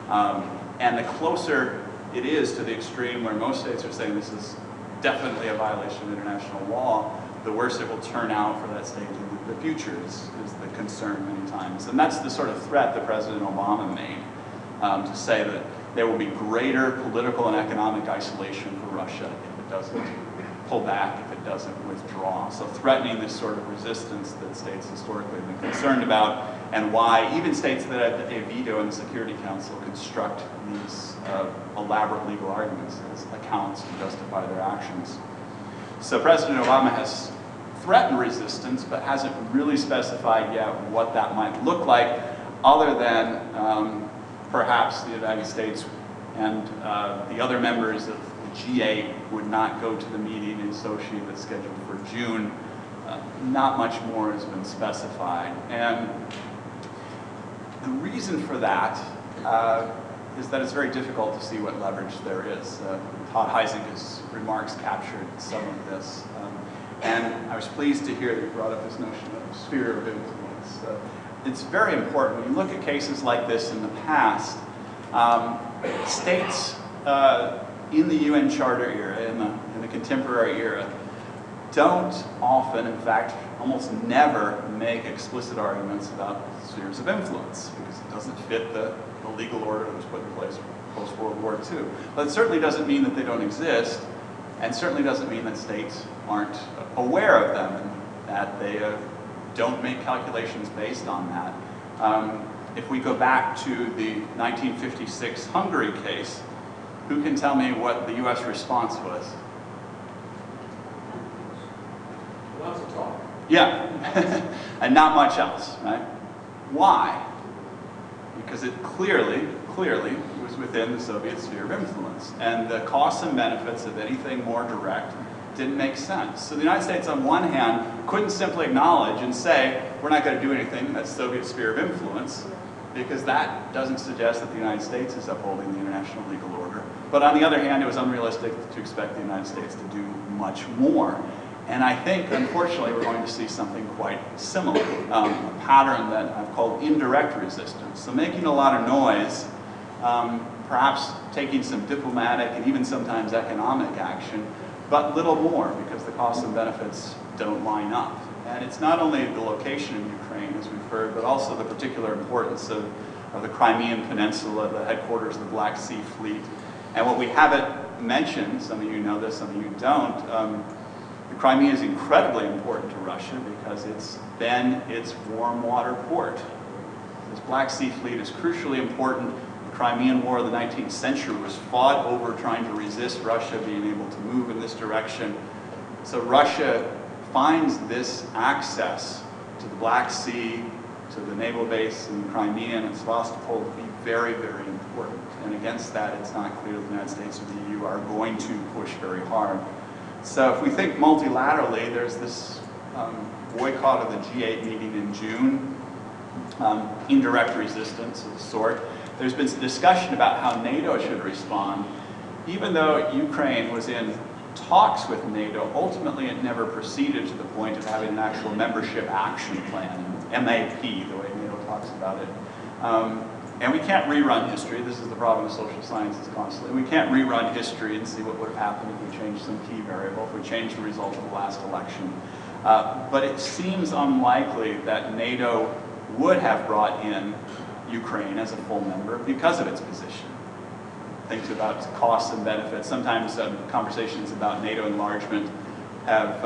And the closer it is to the extreme where most states are saying this is definitely a violation of international law, the worse it will turn out for that state in the future is the concern many times. And that's the sort of threat that President Obama made, to say that there will be greater political and economic isolation for Russia if it doesn't pull back, if it doesn't withdraw. So threatening this sort of resistance that states historically have been concerned about, and why even states that have a veto in the Security Council construct these elaborate legal arguments as accounts to justify their actions. So President Obama has threatened resistance, but hasn't really specified yet what that might look like, other than perhaps the United States and the other members of the G8 would not go to the meeting in Sochi that's scheduled for June. Not much more has been specified. And the reason for that is that it's very difficult to see what leverage there is. Todd Heisinger's remarks captured some of this. And I was pleased to hear that you brought up this notion of sphere of influence. It's very important. When you look at cases like this in the past, states in the UN Charter era, in the contemporary era, don't often, in fact, almost never make explicit arguments about spheres of influence, because it doesn't fit the legal order that was put in place post-World War II. But it certainly doesn't mean that they don't exist, and certainly doesn't mean that states aren't aware of them, and that they don't make calculations based on that. If we go back to the 1956 Hungary case, who can tell me what the US response was? Lots of talk. Yeah, and not much else, right? Why? Because it clearly was within the Soviet sphere of influence, and the costs and benefits of anything more direct didn't make sense. So the United States, on one hand, couldn't simply acknowledge and say, we're not going to do anything in that Soviet sphere of influence, because that doesn't suggest that the United States is upholding the international legal order. But on the other hand, it was unrealistic to expect the United States to do much more. And I think, unfortunately, we're going to see something quite similar, a pattern that I've called indirect resistance. So making a lot of noise, perhaps taking some diplomatic and even sometimes economic action, but little more, because the costs and benefits don't line up. And it's not only the location in Ukraine, as we've heard, but also the particular importance of the Crimean Peninsula, the headquarters of the Black Sea Fleet. And what we haven't mentioned, some of you know this, some of you don't, the Crimea is incredibly important to Russia because it's been its warm water port. This Black Sea Fleet is crucially important. The Crimean War of the 19th century was fought over trying to resist Russia being able to move in this direction. So Russia finds this access to the Black Sea, to the naval base in Crimea and Sevastopol to be very, very important. And against that, it's not clear that the United States or the EU are going to push very hard. So if we think multilaterally, there's this boycott of the G8 meeting in June, indirect resistance of the sort. There's been some discussion about how NATO should respond. Even though Ukraine was in talks with NATO, ultimately it never proceeded to the point of having an actual membership action plan, MAP, the way NATO talks about it. And we can't rerun history. This is the problem of social sciences constantly. We can't rerun history and see what would have happened if we changed some key variable, if we changed the result of the last election. But it seems unlikely that NATO would have brought in Ukraine as a full member because of its position. Things about costs and benefits. Sometimes conversations about NATO enlargement have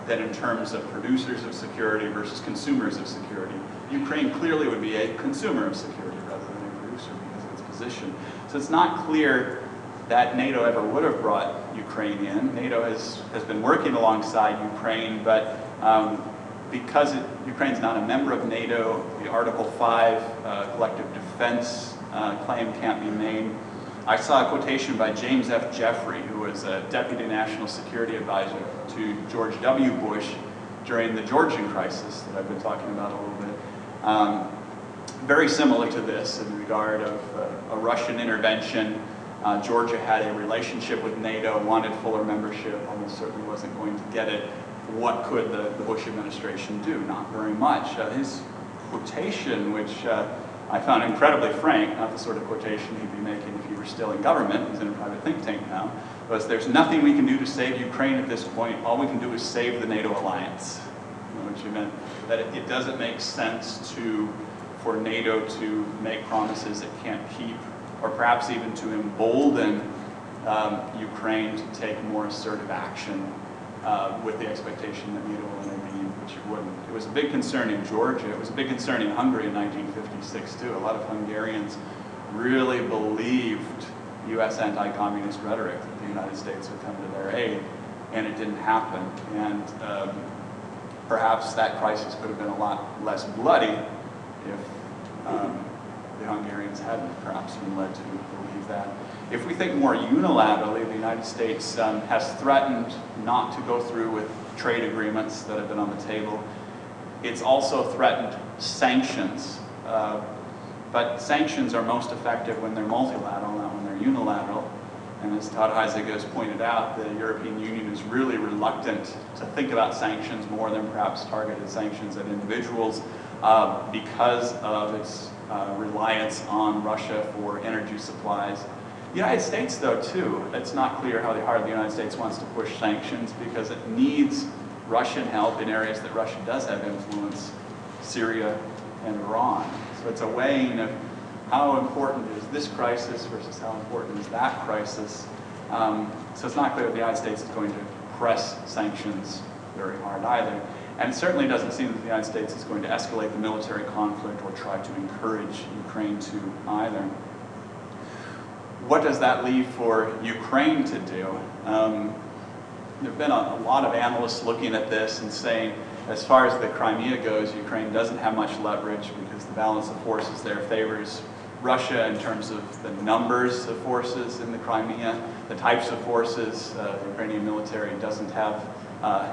been in terms of producers of security versus consumers of security. Ukraine clearly would be a consumer of security rather than a producer because of its position. So it's not clear that NATO ever would have brought Ukraine in. NATO has been working alongside Ukraine, but because Ukraine's not a member of NATO, the Article 5 collective defense claim can't be made. I saw a quotation by James F. Jeffrey, who was a Deputy National Security Advisor to George W. Bush during the Georgian crisis that I've been talking about a little bit. Very similar to this in regard of a Russian intervention. Georgia had a relationship with NATO, wanted fuller membership, almost certainly wasn't going to get it. What could the Bush administration do? Not very much. His quotation, which I found incredibly frank, not the sort of quotation he'd be making if he were still in government, he's in a private think tank now, was there's nothing we can do to save Ukraine at this point, all we can do is save the NATO alliance. Which meant that it doesn't make sense for NATO to make promises it can't keep, or perhaps even to embolden Ukraine to take more assertive action with the expectation that NATO will intervene, which it wouldn't. It was a big concern in Georgia. It was a big concern in Hungary in 1956 too. A lot of Hungarians really believed U.S. anti-communist rhetoric that the United States would come to their aid, and it didn't happen. And perhaps that crisis could have been a lot less bloody if the Hungarians hadn't perhaps been led to believe that. If we think more unilaterally, the United States has threatened not to go through with trade agreements that have been on the table. It's also threatened sanctions. But sanctions are most effective when they're multilateral, not when they're unilateral. And as Todd Heisinger has pointed out, the European Union is really reluctant to think about sanctions more than perhaps targeted sanctions at individuals because of its reliance on Russia for energy supplies. The United States, though, too, it's not clear how hard the United States wants to push sanctions because it needs Russian help in areas that Russia does have influence, Syria and Iran. So it's a weighing of how important is this crisis versus how important is that crisis. So it's not clear that the United States is going to press sanctions very hard either. And it certainly doesn't seem that the United States is going to escalate the military conflict or try to encourage Ukraine to either. What does that leave for Ukraine to do? There have been a lot of analysts looking at this and saying, as far as the Crimea goes, Ukraine doesn't have much leverage because the balance of forces there favors Russia in terms of the numbers of forces in the Crimea, the types of forces. The Ukrainian military doesn't have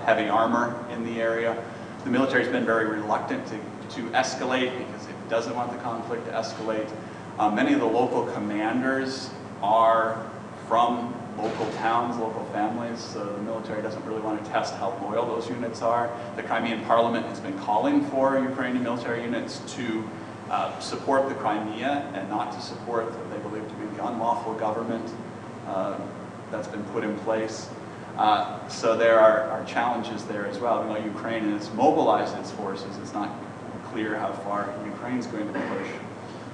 heavy armor in the area. The military's been very reluctant to escalate because it doesn't want the conflict to escalate. Many of the local commanders are from local towns, local families, so the military doesn't really want to test how loyal those units are. The Crimean parliament has been calling for Ukrainian military units to support the Crimea and not to support what they believe to be the unlawful government that's been put in place. So there are challenges there as well. Even though Ukraine has mobilized its forces, it's not clear how far Ukraine's going to push.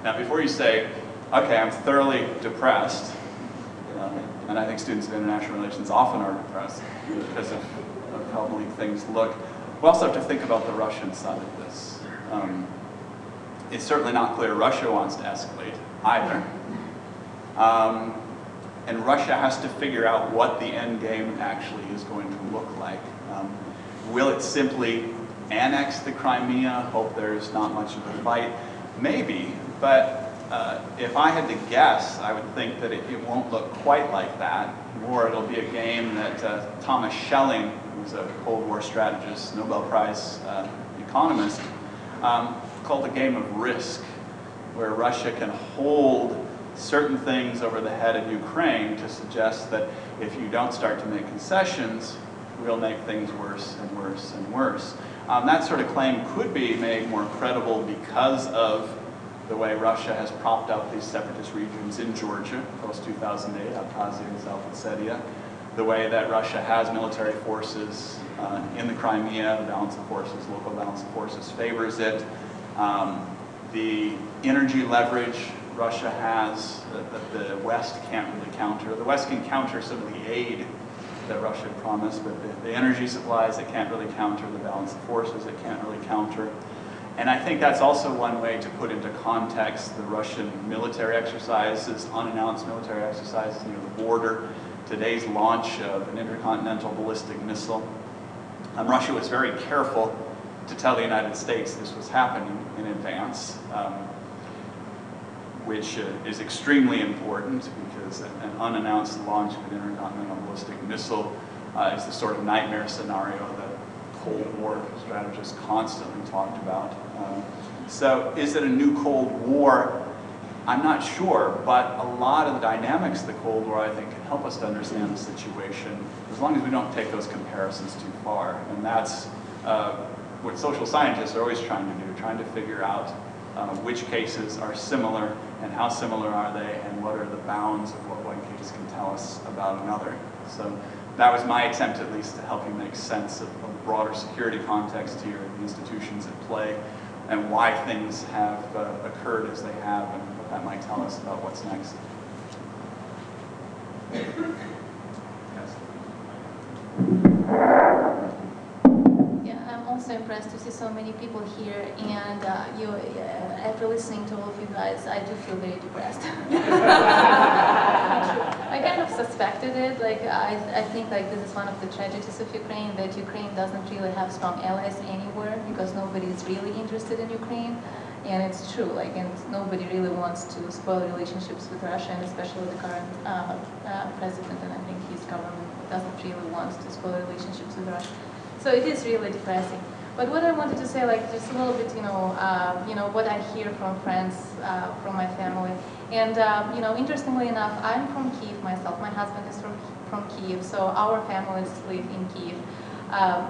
Now, before you say, okay, I'm thoroughly depressed, and I think students of international relations often are depressed because of how bleak things look, we also have to think about the Russian side of this. It's certainly not clear Russia wants to escalate either. And Russia has to figure out what the end game actually is going to look like. Will it simply annex the Crimea, hope there's not much of a fight? Maybe, but if I had to guess, I would think that it won't look quite like that. More, it'll be a game that Thomas Schelling, who's a Cold War strategist, Nobel Prize economist, called the game of risk, where Russia can hold certain things over the head of Ukraine to suggest that if you don't start to make concessions, we'll make things worse and worse and worse. That sort of claim could be made more credible because of the way Russia has propped up these separatist regions in Georgia, post-2008, Abkhazia and South Ossetia, the way that Russia has military forces in the Crimea, the balance of forces, local balance of forces favors it. The energy leverage Russia has that the West can't really counter. The West can counter some of the aid that Russia promised, but the energy supplies it can't really counter, the balance of forces it can't really counter. And I think that's also one way to put into context the Russian military exercises, unannounced military exercises near the border, today's launch of an intercontinental ballistic missile. Russia was very careful to tell the United States this was happening in advance, which is extremely important because an unannounced launch of an intercontinental ballistic missile is the sort of nightmare scenario that Cold War strategists constantly talked about. So is it a new Cold War? I'm not sure, but a lot of the dynamics of the Cold War, I think, can help us to understand the situation, as long as we don't take those comparisons too far. And that's what social scientists are always trying to do, trying to figure out which cases are similar and how similar are they and what are the bounds of what one case can tell us about another. So that was my attempt, at least, to help you make sense of the broader security context here, the institutions at play, and why things have occurred as they have, and what that might tell us about what's next. Yes. Yeah, I'm also impressed to see so many people here, and after listening to all of you guys, I do feel very depressed. I kind of suspected it. Like I think like this is one of the tragedies of Ukraine, that Ukraine doesn't really have strong allies anywhere because nobody is really interested in Ukraine, and it's true. Like, and nobody really wants to spoil relationships with Russia, and especially the current president. And I think his government doesn't really want to spoil relationships with Russia. So it is really depressing. But what I wanted to say, like just a little bit, what I hear from friends, from my family, and interestingly enough, I'm from Kiev myself. My husband is from Kiev, so our families live in Kiev.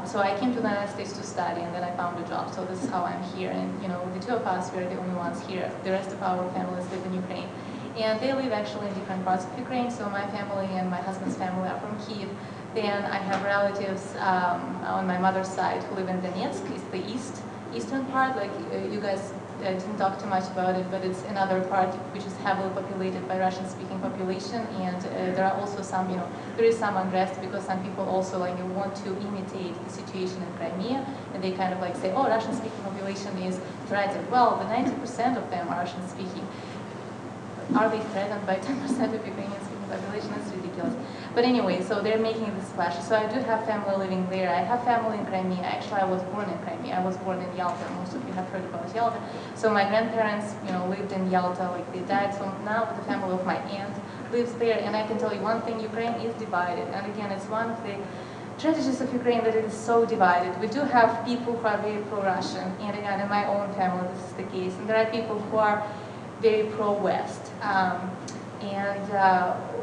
So I came to the United States to study, and then I found a job. So this is how I'm here. And the two of us, we're the only ones here. The rest of our families live in Ukraine, and they live actually in different parts of Ukraine. So my family and my husband's family are from Kiev. Then I have relatives on my mother's side who live in Donetsk. It's the eastern part. Like you guys didn't talk too much about it, but it's another part which is heavily populated by Russian-speaking population. And there are also some, there is some unrest because some people also want to imitate the situation in Crimea, and they kind of say, oh, Russian-speaking population is threatened. Well, the 90% of them are Russian-speaking. Are they threatened by 10% of Ukrainian-speaking population? It's ridiculous. But anyway, so they're making this splash. So I do have family living there. I have family in Crimea. Actually, I was born in Crimea. I was born in Yalta. Most of you have heard about Yalta. So my grandparents, lived in Yalta, like they died. So now the family of my aunt lives there. And I can tell you one thing, Ukraine is divided. And again, it's one of the tragedies of Ukraine that it is so divided. We do have people who are very pro-Russian. And again, in my own family, this is the case. And there are people who are very pro-West.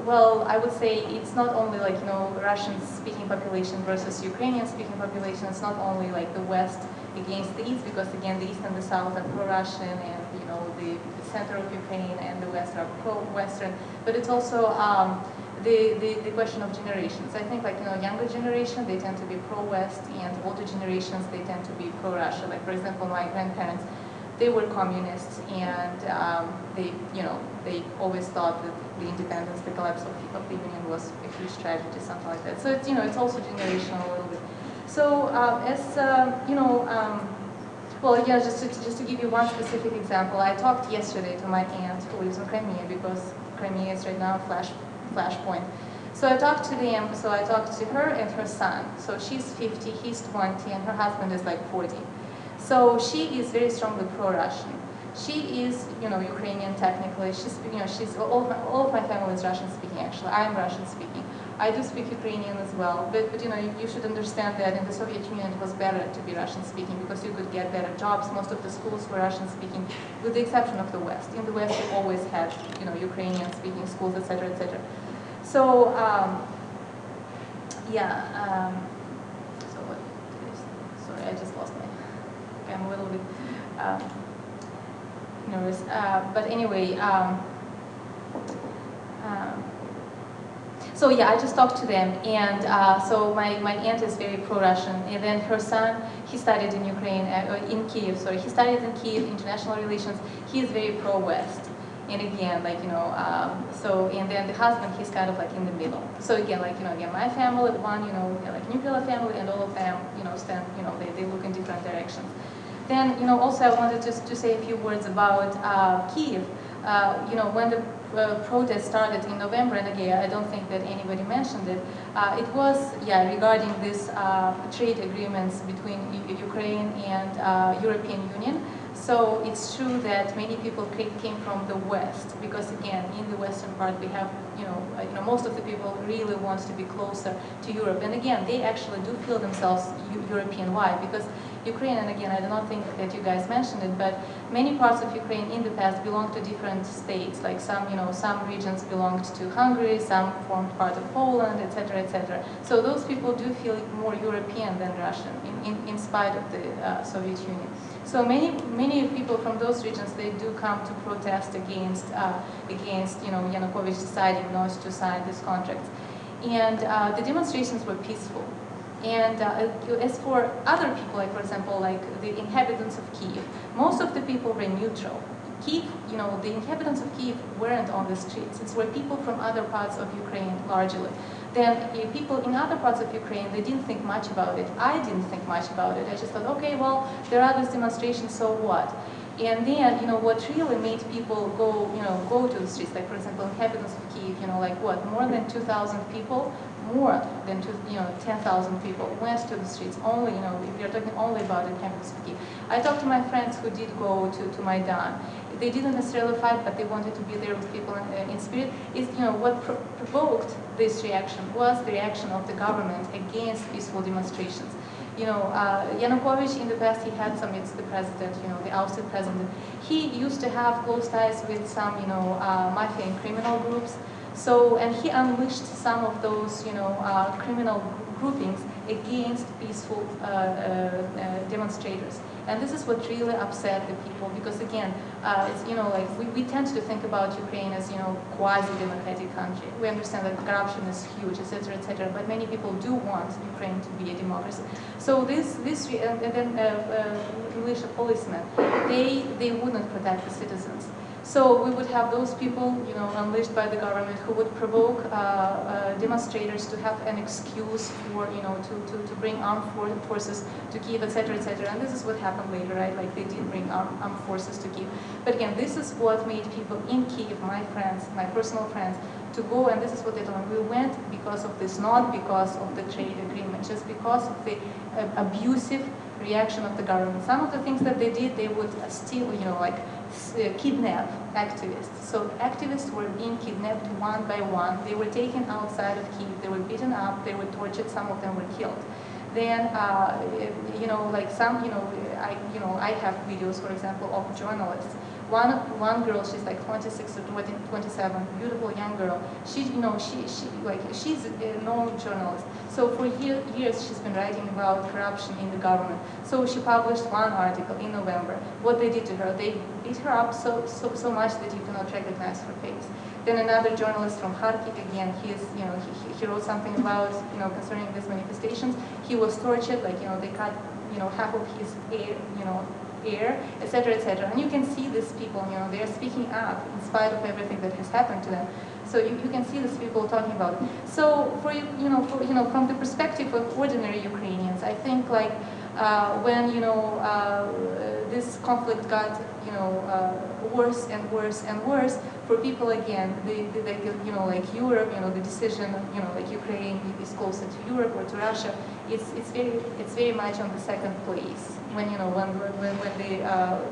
Well, I would say it's not only Russian-speaking population versus Ukrainian-speaking population. It's not only like the West against the East, because again, the East and the South are pro-Russian, and the center of Ukraine and the West are pro-Western. But it's also the question of generations. I think younger generation, they tend to be pro-West, and older generations, they tend to be pro-Russia. Like for example, my grandparents, they were communists, and they always thought that the independence, the collapse of the Union was a huge tragedy, something like that. So it's it's also generational a little bit. So just to give you one specific example, I talked yesterday to my aunt who lives in Crimea, because Crimea is right now a flashpoint. So I talked to them. So I talked to her and her son. So she's 50, he's 20, and her husband is 40. So she is very strongly pro-Russian. She is, Ukrainian technically. She's all of my family is Russian-speaking. Actually, I am Russian-speaking. I do speak Ukrainian as well. But you should understand that in the Soviet Union it was better to be Russian-speaking because you could get better jobs. Most of the schools were Russian-speaking, with the exception of the West. In the West, you always had, Ukrainian-speaking schools, etc., etc. So, so what? Sorry, I just lost my. I'm a little bit nervous, but anyway, so yeah, I just talked to them, and so my aunt is very pro-Russian, and then her son, he studied in Ukraine, in Kiev, sorry, he studied in Kiev, international relations. He is very pro-West, and again, so, and then the husband, he's kind of in the middle. So again, again, my family, nuclear family, and all of them, stand, they look in different directions. Then, also I wanted to say a few words about Kiev. When the protest started in November, and again, I don't think that anybody mentioned it. It was, yeah, regarding this trade agreements between Ukraine and European Union. So it's true that many people came from the West, because again, in the Western part we have, most of the people really want to be closer to Europe. And again, they actually do feel themselves European. Why? Because Ukraine, and again, I do not think that you guys mentioned it, but many parts of Ukraine in the past belonged to different states. Like some regions belonged to Hungary, some formed part of Poland, etc., etc. So those people do feel more European than Russian, in spite of the Soviet Union. So many people from those regions, they do come to protest against Yanukovych deciding not to sign these contracts. And the demonstrations were peaceful. And as for other people, like for example, like the inhabitants of Kiev, most of the people were neutral. Kiev, the inhabitants of Kiev weren't on the streets. It's where people from other parts of Ukraine largely. Then people in other parts of Ukraine, they didn't think much about it. I didn't think much about it. I just thought, okay, well, there are these demonstrations, so what? And then, what really made people go to the streets, like for example, inhabitants of Kiev, like what, more than 2,000 people, more than 10,000 people went to the streets. Only, we are talking only about inhabitants of Kiev. I talked to my friends who did go to Maidan. They didn't necessarily fight, but they wanted to be there with people in spirit. What provoked this reaction was the reaction of the government against peaceful demonstrations. Yanukovych in the past, he had some, it's the president, the ousted president. He used to have close ties with some, mafia and criminal groups. So, and he unleashed some of those, criminal groupings against peaceful demonstrators. And this is what really upset the people, because again, we tend to think about Ukraine as, quasi-democratic country. We understand that corruption is huge, etc., etc., but many people do want Ukraine to be a democracy. So and then militia policemen, they wouldn't protect the citizens. So we would have those people, unleashed by the government, who would provoke demonstrators to have an excuse for, to bring armed forces to Kiev, etc., etc. And this is what happened later, right? Like they did bring armed forces to Kiev. But again, this is what made people in Kiev, my friends, my personal friends, to go, and this is what they told me. We went because of this, not because of the trade agreement, just because of the abusive reaction of the government. Some of the things that they did, they would steal, kidnap activists. So activists were being kidnapped one by one. They were taken outside of Kiev. They were beaten up. They were tortured. Some of them were killed. Then, I have videos, for example, of journalists. One girl, she's like 26 or 27, beautiful young girl. She's a known journalist. So for years she's been writing about corruption in the government. So she published one article in November. What they did to her, they beat her up so much that you cannot recognize her face. Then another journalist from Kharkiv, again, he wrote something about, concerning these manifestations. He was tortured, they cut, half of his ear, etc., etc. And you can see these people, they are speaking up in spite of everything that has happened to them. So you can see these people talking about it. So from the perspective of ordinary Ukrainians, I think when this conflict got worse and worse and worse, for people again, like Europe, the decision, like Ukraine is closer to Europe or to Russia, it's very much on the second place when the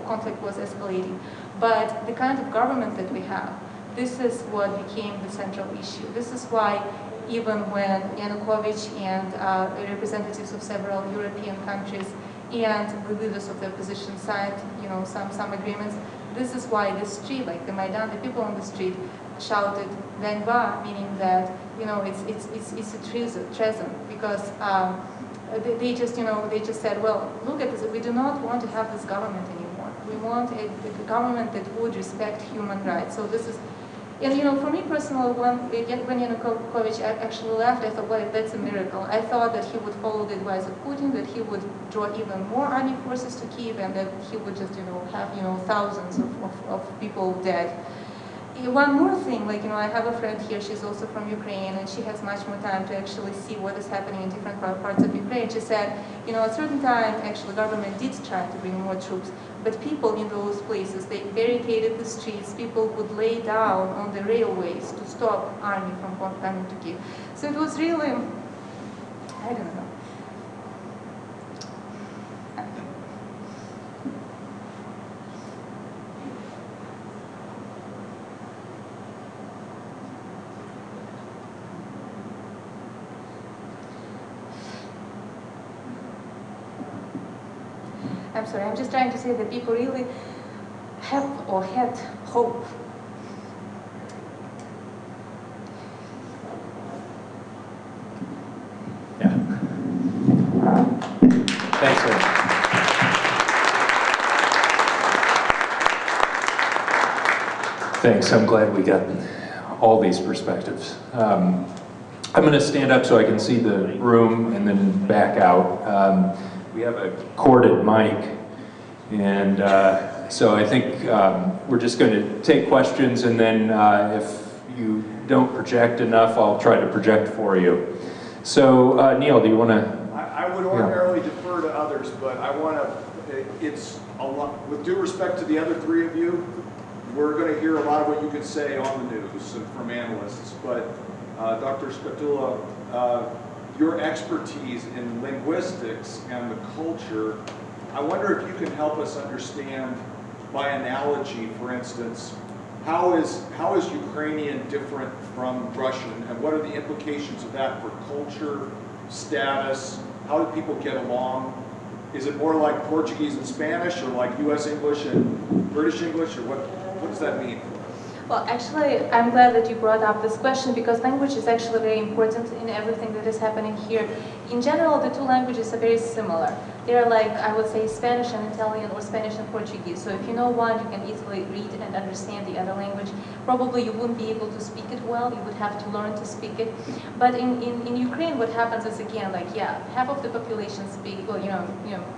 conflict was escalating. But the kind of government that we have, this is what became the central issue. This is why even when Yanukovych and representatives of several European countries and the leaders of the opposition signed, some agreements, this is why the street, like the Maidan, the people on the street shouted "Venba," meaning that it's a treason, because they just said, well, look at this. We do not want to have this government anymore. We want a government that would respect human rights. So this is. And for me personally, when Yanukovych actually left, I thought, well, that's a miracle. I thought that he would follow the advice of Putin, that he would draw even more army forces to Kiev, and that he would just, have, thousands of people dead. One more thing, like, I have a friend here, she's also from Ukraine, and she has much more time to actually see what is happening in different parts of Ukraine. She said, at a certain time, actually, government did try to bring more troops, but people in those places, they barricaded the streets, people would lay down on the railways to stop army from coming to Kiev. So it was really, I don't know. I'm sorry, I'm just trying to say that people really have or had hope. Yeah. Thanks, sir. Thanks, I'm glad we got all these perspectives. I'm going to stand up so I can see the room and then back out. We have a corded mic, and so I think we're just going to take questions, and then if you don't project enough, I'll try to project for you. So, Neil, do you want to? I would ordinarily defer to others, but I want to, it's a lot, with due respect to the other three of you, we're going to hear a lot of what you could say on the news and from analysts, but Dr. Spatula, your expertise in linguistics and the culture, I wonder if you can help us understand by analogy, for instance, how is Ukrainian different from Russian, and what are the implications of that for culture, status, how do people get along? Is it more like Portuguese and Spanish, or like US English and British English, or what does that mean? Well, actually, I'm glad that you brought up this question, because language is actually very important in everything that is happening here. In general, the two languages are very similar. They're like, I would say, Spanish and Italian, or Spanish and Portuguese. So if you know one, you can easily read and understand the other language. Probably you wouldn't be able to speak it well, you would have to learn to speak it. But in Ukraine, what happens is, again, like, yeah, half of the population speak, well,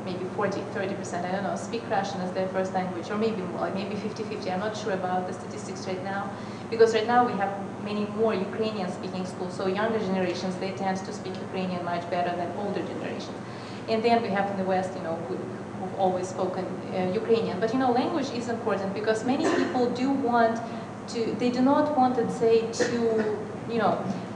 maybe 40, 30%, I don't know, speak Russian as their first language, or maybe more, like maybe 50-50. I'm not sure about the statistics right now, because right now we have many more Ukrainian speaking schools, so younger generations, they tend to speak Ukrainian much better than older generations. And then we have in the West, who've always spoken Ukrainian. But language is important, because many people do want to, they do not want to say to,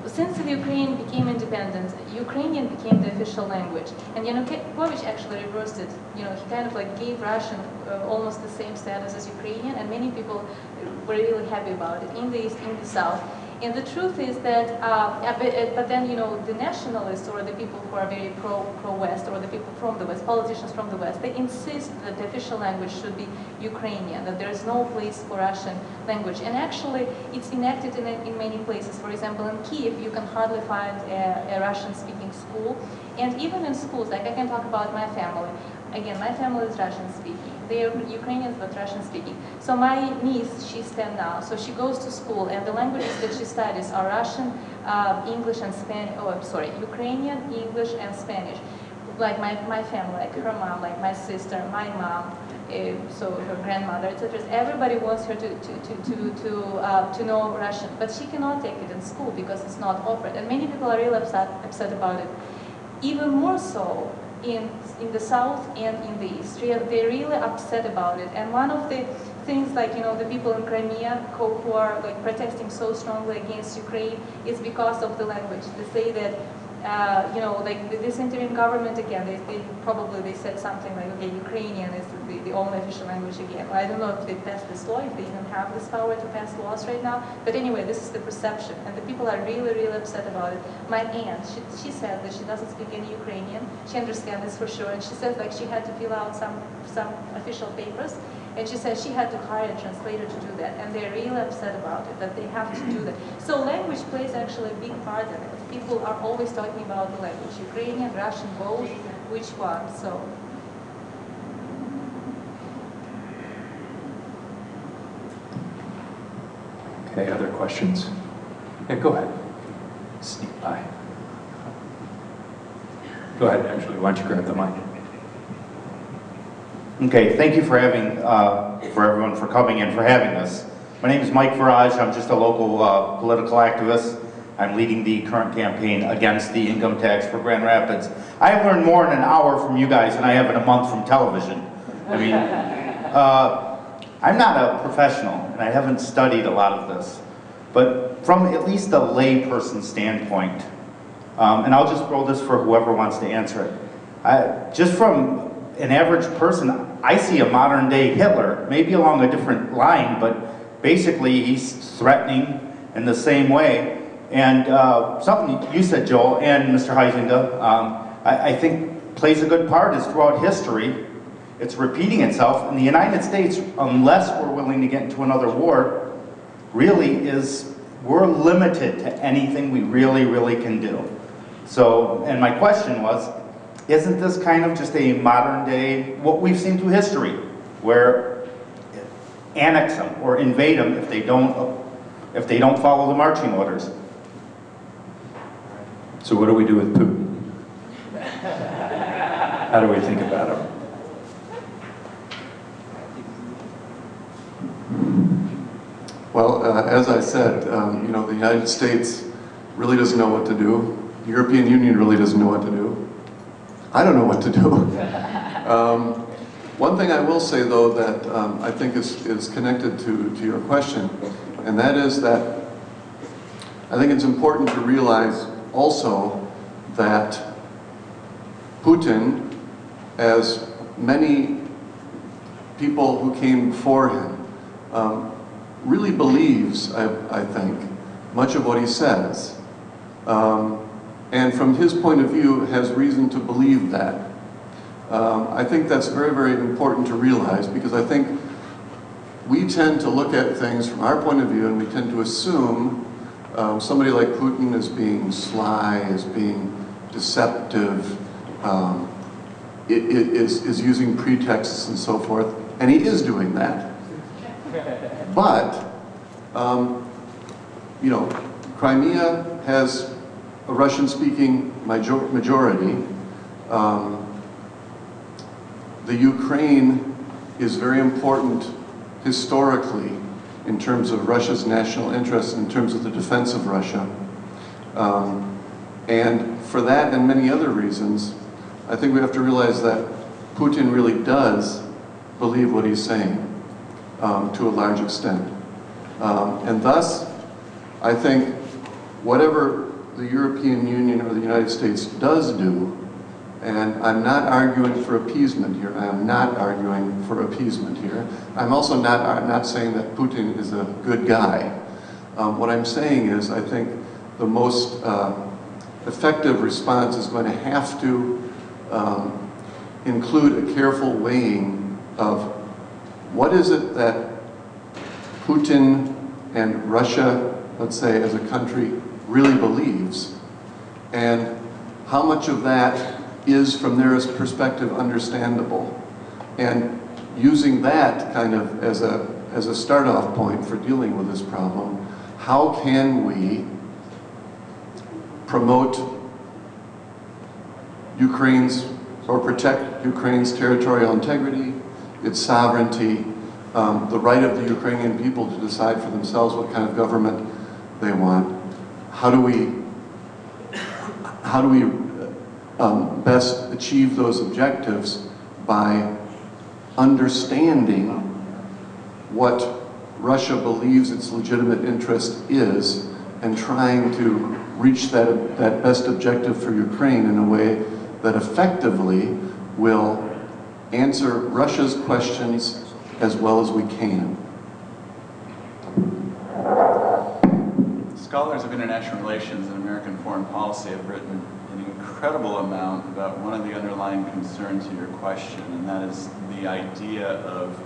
since the Ukraine became independent, Ukrainian became the official language. And Yanukovych actually reversed it. He kind of like gave Russian almost the same status as Ukrainian, and many people were really happy about it in the East, in the South. And the truth is that, but then, the nationalists, or the people who are very pro-West, or the people from the West, politicians from the West, they insist that the official language should be Ukrainian, that there is no place for Russian language. And actually, it's enacted in many places. For example, in Kiev, you can hardly find a Russian-speaking school. And even in schools, like I can talk about my family. Again, my family is Russian-speaking. They are Ukrainians, but Russian-speaking. So my niece, she's 10 now, so she goes to school, and the languages that she studies are Russian, English, and Spanish. Oh, I'm sorry, Ukrainian, English, and Spanish. Like my family, like her mom, like my sister, my mom, so her grandmother, etc. Everybody wants her to know Russian, but she cannot take it in school because it's not offered. And many people are really upset about it. Even more so in the South and in the East. They're really upset about it. And one of the things, like, the people in Crimea who are like protesting so strongly against Ukraine is because of the language. They say that, like this interim government, again, they said something like, okay, Ukrainian is the only official language again. Well, I don't know if they passed this law, if they even have this power to pass laws right now, but anyway, this is the perception, and the people are really, really upset about it. My aunt, she said that she doesn't speak any Ukrainian, she understands this for sure, and she said like she had to fill out some official papers, and she said she had to hire a translator to do that, and they're really upset about it, that they have to do that. So language plays actually a big part in it. People are always talking about the language, Ukrainian, Russian, both, which one, so. Okay, other questions? Yeah, go ahead. Sneak by. Go ahead, actually, why don't you grab the mic? Okay, thank you for having, for everyone for coming and for having us. My name is Mike Farage. I'm just a local political activist. I'm leading the current campaign against the income tax for Grand Rapids. I have learned more in an hour from you guys than I have in a month from television. I mean, I'm not a professional, and I haven't studied a lot of this. But from at least a layperson standpoint, and I'll just throw this for whoever wants to answer it. Just from an average person, I see a modern day Hitler, maybe along a different line, but basically he's threatening in the same way. And something you said, Joel, and Mr. Huizinga, I think plays a good part is throughout history, it's repeating itself. And the United States, unless we're willing to get into another war, really we're limited to anything we really, really can do. So, and my question was, isn't this kind of just a modern day, what we've seen through history, where annex them or invade them if they don't follow the marching orders? So what do we do with Putin? How do we think about him? Well, as I said, you know, the United States really doesn't know what to do. The European Union really doesn't know what to do. I don't know what to do. One thing I will say, though, that I think is connected to your question, and that is that I think it's important to realize also that Putin, as many people who came before him, really believes, I think, much of what he says. And from his point of view, has reason to believe that. I think that's very, very important to realize, because I think we tend to look at things from our point of view, and we tend to assume somebody like Putin is being sly, is being deceptive, is using pretexts and so forth, and he is doing that. But, you know, Crimea has a Russian-speaking majority. The Ukraine is very important historically in terms of Russia's national interest, in terms of the defense of Russia. And for that and many other reasons, I think we have to realize that Putin really does believe what he's saying to a large extent. And thus, I think whatever the European Union or the United States does do, and I'm not arguing for appeasement here. I am not arguing for appeasement here. I'm also not saying that Putin is a good guy. What I'm saying is, I think the most effective response is going to have to include a careful weighing of what is it that Putin and Russia, let's say, as a country, really believes, and how much of that is, from their perspective, understandable, and using that kind of as a start-off point for dealing with this problem. How can we promote Ukraine's, or protect Ukraine's territorial integrity, its sovereignty, the right of the Ukrainian people to decide for themselves what kind of government they want? How do we best achieve those objectives by understanding what Russia believes its legitimate interest is, and trying to reach that best objective for Ukraine in a way that effectively will answer Russia's questions as well as we can. Scholars of international relations and American foreign policy have written an incredible amount about one of the underlying concerns of your question, and that is the idea of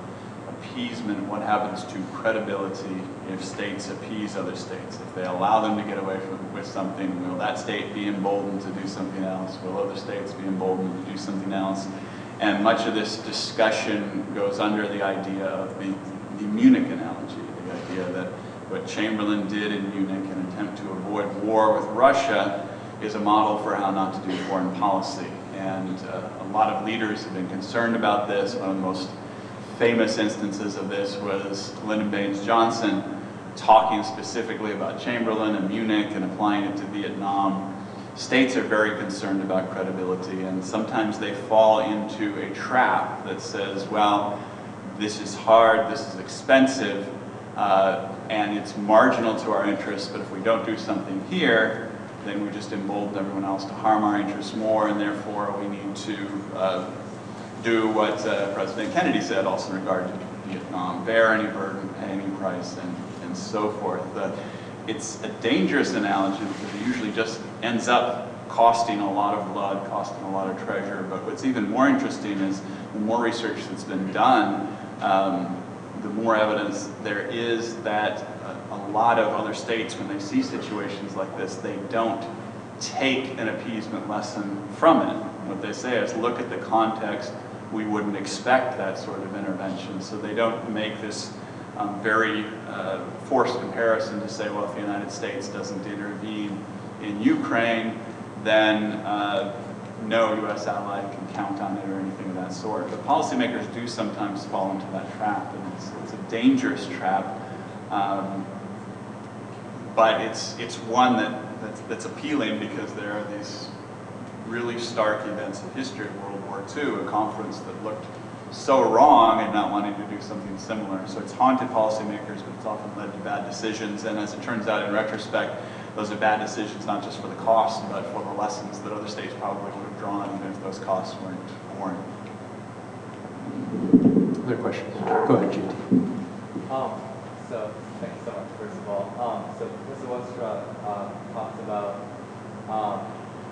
appeasement. What happens to credibility if states appease other states? If they allow them to get away with something, will that state be emboldened to do something else? Will other states be emboldened to do something else? And much of this discussion goes under the idea of the Munich analogy, the idea that what Chamberlain did in Munich, an attempt to avoid war with Russia, is a model for how not to do foreign policy. And a lot of leaders have been concerned about this. One of the most famous instances of this was Lyndon Baines Johnson talking specifically about Chamberlain and Munich and applying it to Vietnam. States are very concerned about credibility, and sometimes they fall into a trap that says, well, this is hard, this is expensive, and it's marginal to our interests, but if we don't do something here, then we just embolden everyone else to harm our interests more, and therefore we need to do what President Kennedy said also in regard to Vietnam, bear any burden, pay any price, and so forth. It's a dangerous analogy because it usually just ends up costing a lot of blood, costing a lot of treasure, but what's even more interesting is the more research that's been done, the more evidence there is that a lot of other states, when they see situations like this, they don't take an appeasement lesson from it. What they say is, look at the context, we wouldn't expect that sort of intervention. So they don't make this very forced comparison to say, well, if the United States doesn't intervene in Ukraine, then no U.S. ally can count on it or anything of that sort. But policymakers do sometimes fall into that trap, and it's a dangerous trap. But it's one that's appealing because there are these really stark events in history of World War II, a conference that looked so wrong and not wanting to do something similar. So it's haunted policymakers, but it's often led to bad decisions. And as it turns out in retrospect, those are bad decisions not just for the cost, but for the lessons that other states probably would have drawn even if those costs weren't borne. Other questions? Go ahead, JT. So thanks so much, first of all. So Mr. Westra talks about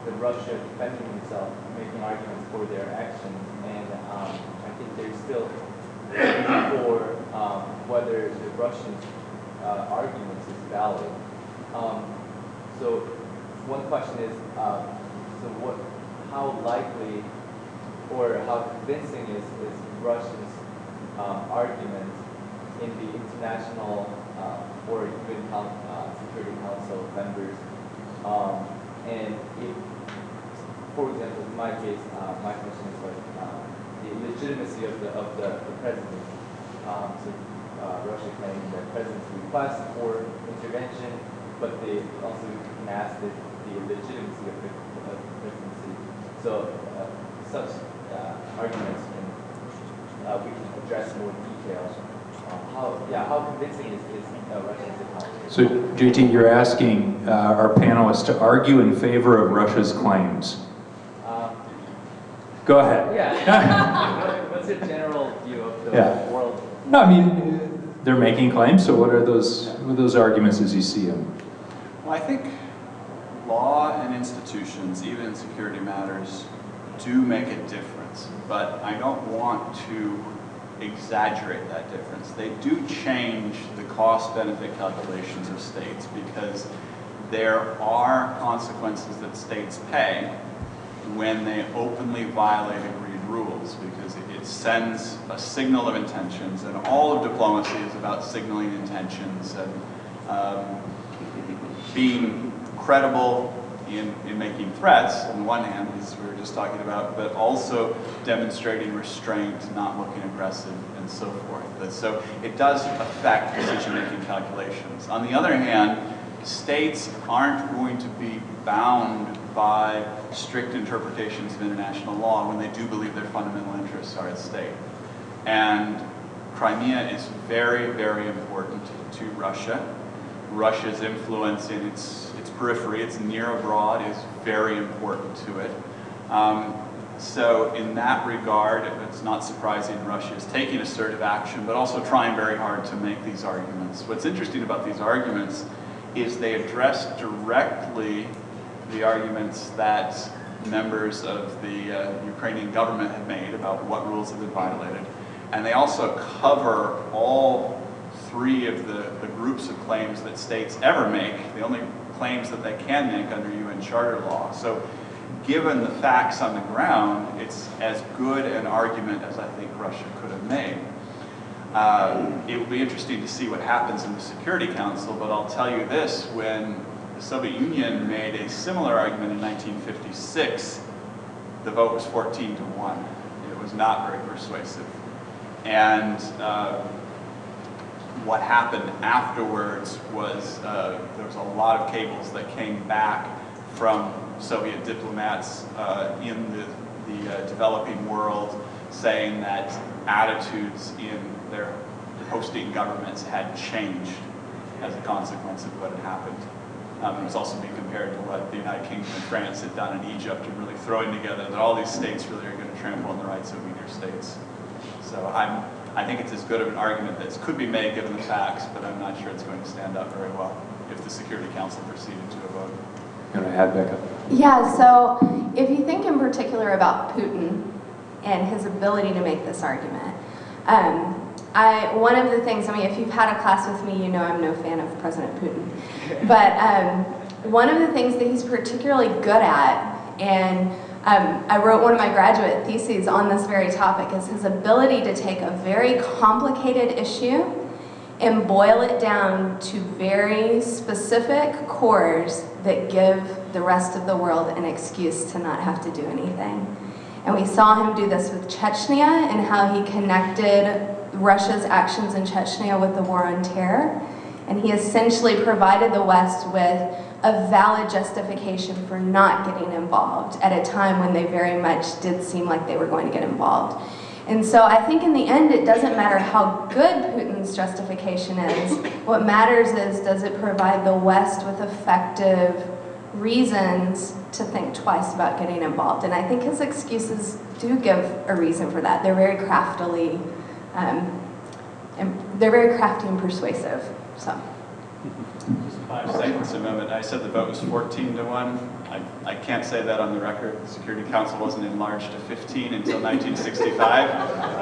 the Russia defending themselves, making arguments for their actions, and I think there's still for whether the Russian arguments is valid. So one question is, how likely or how convincing is Russia's argument in the international or even Security Council members? And if, for example, in my case, my question is like the legitimacy of the president. Russia claiming the president's request for intervention, but they also can ask the legitimacy of the presidency. So such arguments we can address more detail. How convincing is Russia's economy? So, JT, you're asking our panelists to argue in favor of Russia's claims. Go ahead. Yeah. What's your general view of the world? No, I mean, they're making claims, so what are those arguments as you see them? Well, I think law and institutions, even in security matters, do make a difference, but I don't want to exaggerate that difference. They do change the cost-benefit calculations of states because there are consequences that states pay when they openly violate agreed rules, because it sends a signal of intentions, and all of diplomacy is about signaling intentions and being credible in making threats, on the one hand, as we were just talking about, but also demonstrating restraint, not looking aggressive, and so forth. So it does affect decision-making calculations. On the other hand, states aren't going to be bound by strict interpretations of international law when they do believe their fundamental interests are at stake. And Crimea is very, very important to Russia. Russia's influence in its periphery, its near abroad, is very important to it. So in that regard, it's not surprising Russia is taking assertive action, but also trying very hard to make these arguments. What's interesting about these arguments is they address directly the arguments that members of the Ukrainian government have made about what rules have been violated. And they also cover all three of the groups of claims that states ever make, the only claims that they can make under UN Charter law. So given the facts on the ground, it's as good an argument as I think Russia could have made. It will be interesting to see what happens in the Security Council, but I'll tell you this, when the Soviet Union made a similar argument in 1956, the vote was 14-1. It was not very persuasive. And what happened afterwards was there was a lot of cables that came back from Soviet diplomats in the developing world saying that attitudes in their hosting governments had changed as a consequence of what had happened. It was also being compared to what the United Kingdom and France had done in Egypt, and really throwing together that all these states really are going to trample on the rights of weaker states. So I think it's as good of an argument that could be made given the facts, but I'm not sure it's going to stand up very well if the Security Council proceeded to a vote. You want to add, Becca? Yeah, so if you think in particular about Putin and his ability to make this argument, one of the things, I mean, if you've had a class with me, you know I'm no fan of President Putin. But one of the things that he's particularly good at, and I wrote one of my graduate theses on this very topic, is his ability to take a very complicated issue and boil it down to very specific cores that give the rest of the world an excuse to not have to do anything. And we saw him do this with Chechnya and how he connected Russia's actions in Chechnya with the war on terror. And he essentially provided the West with a valid justification for not getting involved at a time when they very much did seem like they were going to get involved. And so I think in the end, it doesn't matter how good Putin's justification is. What matters is, does it provide the West with effective reasons to think twice about getting involved? And I think his excuses do give a reason for that. They're very craftily, crafty and persuasive. So. Just 5 seconds a moment. I said the vote was 14-1. I can't say that on the record. The Security Council wasn't enlarged to 15 until 1965.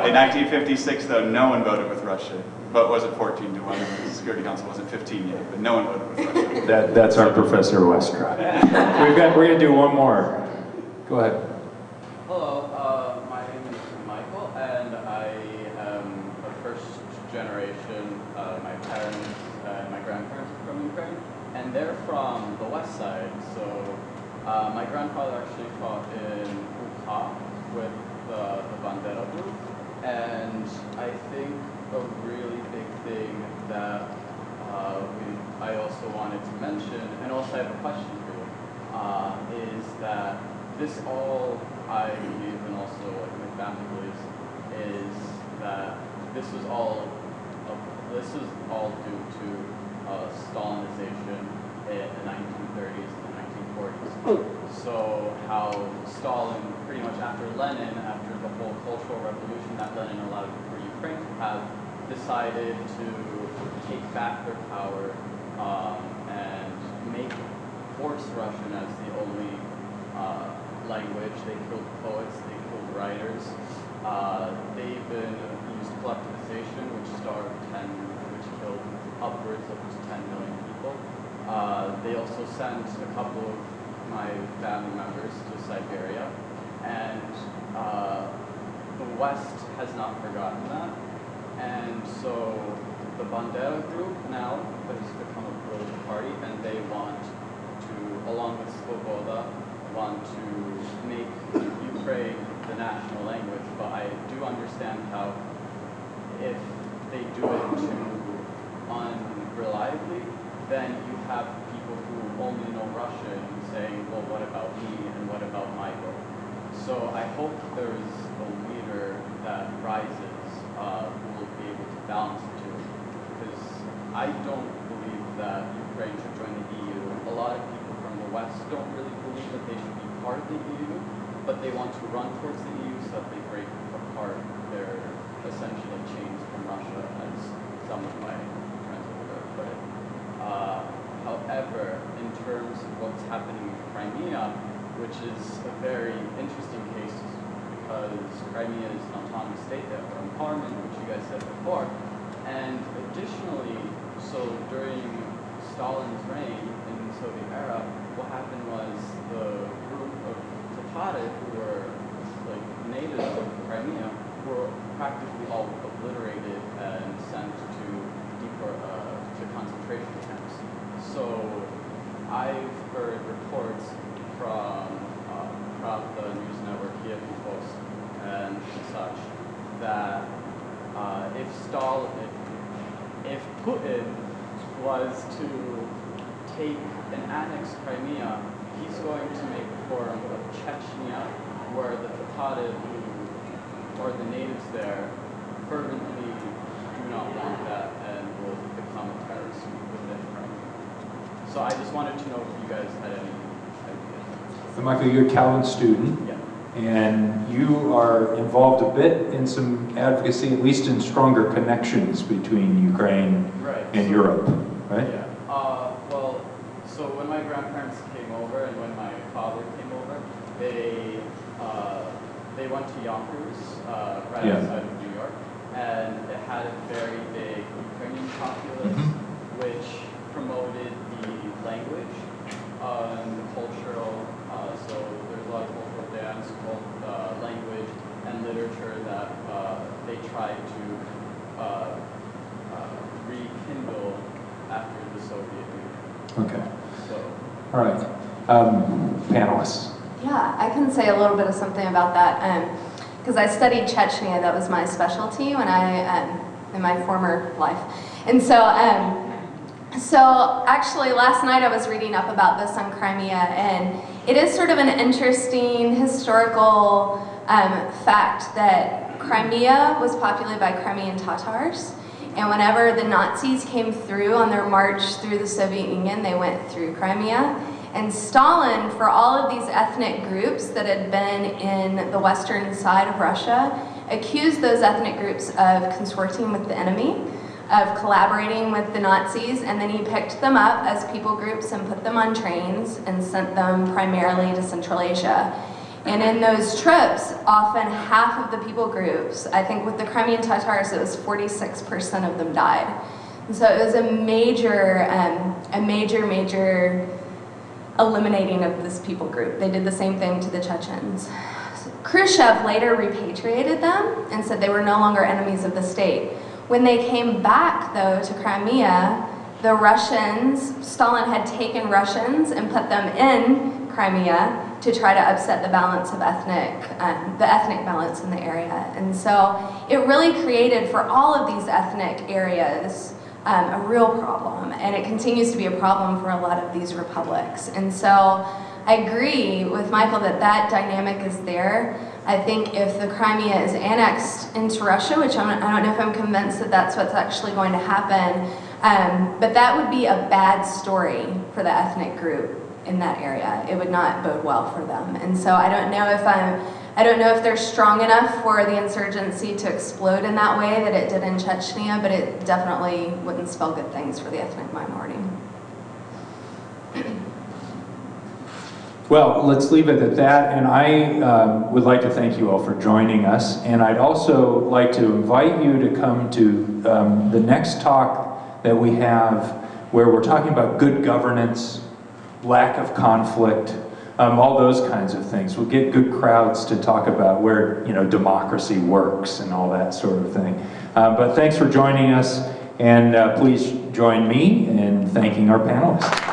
In 1956, though, no one voted with Russia. Vote wasn't 14-1. The Security Council wasn't 15 yet, but no one voted with Russia. That's our Professor Westra. We're going to do one more. Go ahead. Hello, my name is Michael, and I am a first generation. My parents and my grandparents are from Ukraine, and they're from the west side. So my grandfather actually fought in Ukha with the Bandera group, and I think a really big thing that I also wanted to mention, and also I have a question for you, is that this all I believe, and also like my family believes, is that this was all due to Stalinization in the 1930s and the 1940s. So how Stalin, pretty much after Lenin, after the whole cultural revolution that Lenin allowed for Ukraine to have, decided to take back their power and force Russian as the only language. They killed poets, they killed writers. They even used collectivization, which killed upwards of 10 million people. They also sent a couple of my family members to Siberia, and the West has not forgotten that. And so the Bandera group now has become a political party, and they want to, along with Svoboda, want to make Ukraine the national language. But I do understand how if they do it too unreliably, then you have people who only know Russian saying, well, what about me and what about my vote? So I hope there's a leader that rises who will be able to balance the two. Because I don't believe that Ukraine should join the EU. A lot of people from the West don't really believe that they should be part of the EU, but they want to run towards the EU so that they break apart their essentially chains from Russia, as some of my friends over there put it. However, in terms of what's happening in Crimea, which is a very interesting case because Crimea is an autonomous state, they have their own parliament, which you guys said before. And additionally, so during Stalin's reign in the Soviet era, what happened was the group of Tatars who were like natives of Crimea were practically all obliterated and sent to concentration camps. So I've heard reports from the news network Kiev Post and such that Stalin, if Putin was to take and annex Crimea, he's going to make a form of Chechnya, where the Tatars, or the natives there, fervently do not want that and will become a terrorist within Crimea. So I just wanted to know if you guys had any ideas. So Michael, you're a Calvin student. Yeah. And you are involved a bit in some advocacy, at least in stronger connections between Ukraine and Europe, right? Yeah. Well, so when my grandparents came over and when my father came over, they went to Yonkers, right outside of New York, and it had a very big Ukrainian populace, which promoted the language and the cultural. So there's a lot of cultural dance, language, and literature that they tried to rekindle after the Soviet Union. Okay. So. All right. Panelists. Yeah, I can say a little bit of something about that because I studied Chechnya. That was my specialty when in my former life, and so actually last night I was reading up about this on Crimea, and it is sort of an interesting historical fact that Crimea was populated by Crimean Tatars, and whenever the Nazis came through on their march through the Soviet Union, they went through Crimea. And Stalin, for all of these ethnic groups that had been in the western side of Russia, accused those ethnic groups of consorting with the enemy, of collaborating with the Nazis, and then he picked them up as people groups and put them on trains and sent them primarily to Central Asia. And in those trips, often half of the people groups, I think with the Crimean Tatars, it was 46% of them died. And so it was a major eliminating of this people group. They did the same thing to the Chechens. Khrushchev later repatriated them and said they were no longer enemies of the state. When they came back, though, to Crimea, the Russians, Stalin had taken Russians and put them in Crimea to try to upset the balance of the ethnic balance in the area. And so it really created for all of these ethnic areas a real problem, and it continues to be a problem for a lot of these republics. And so I agree with Michael that that dynamic is there. I think if the Crimea is annexed into Russia, which I don't know if I'm convinced that that's what's actually going to happen, but that would be a bad story for the ethnic group in that area. It would not bode well for them. And so I don't know if they're strong enough for the insurgency to explode in that way that it did in Chechnya, but it definitely wouldn't spell good things for the ethnic minority. Well, let's leave it at that, and I would like to thank you all for joining us, and I'd also like to invite you to come to the next talk that we have, where we're talking about good governance, lack of conflict, all those kinds of things. We'll get good crowds to talk about where democracy works and all that sort of thing. But thanks for joining us, and please join me in thanking our panelists.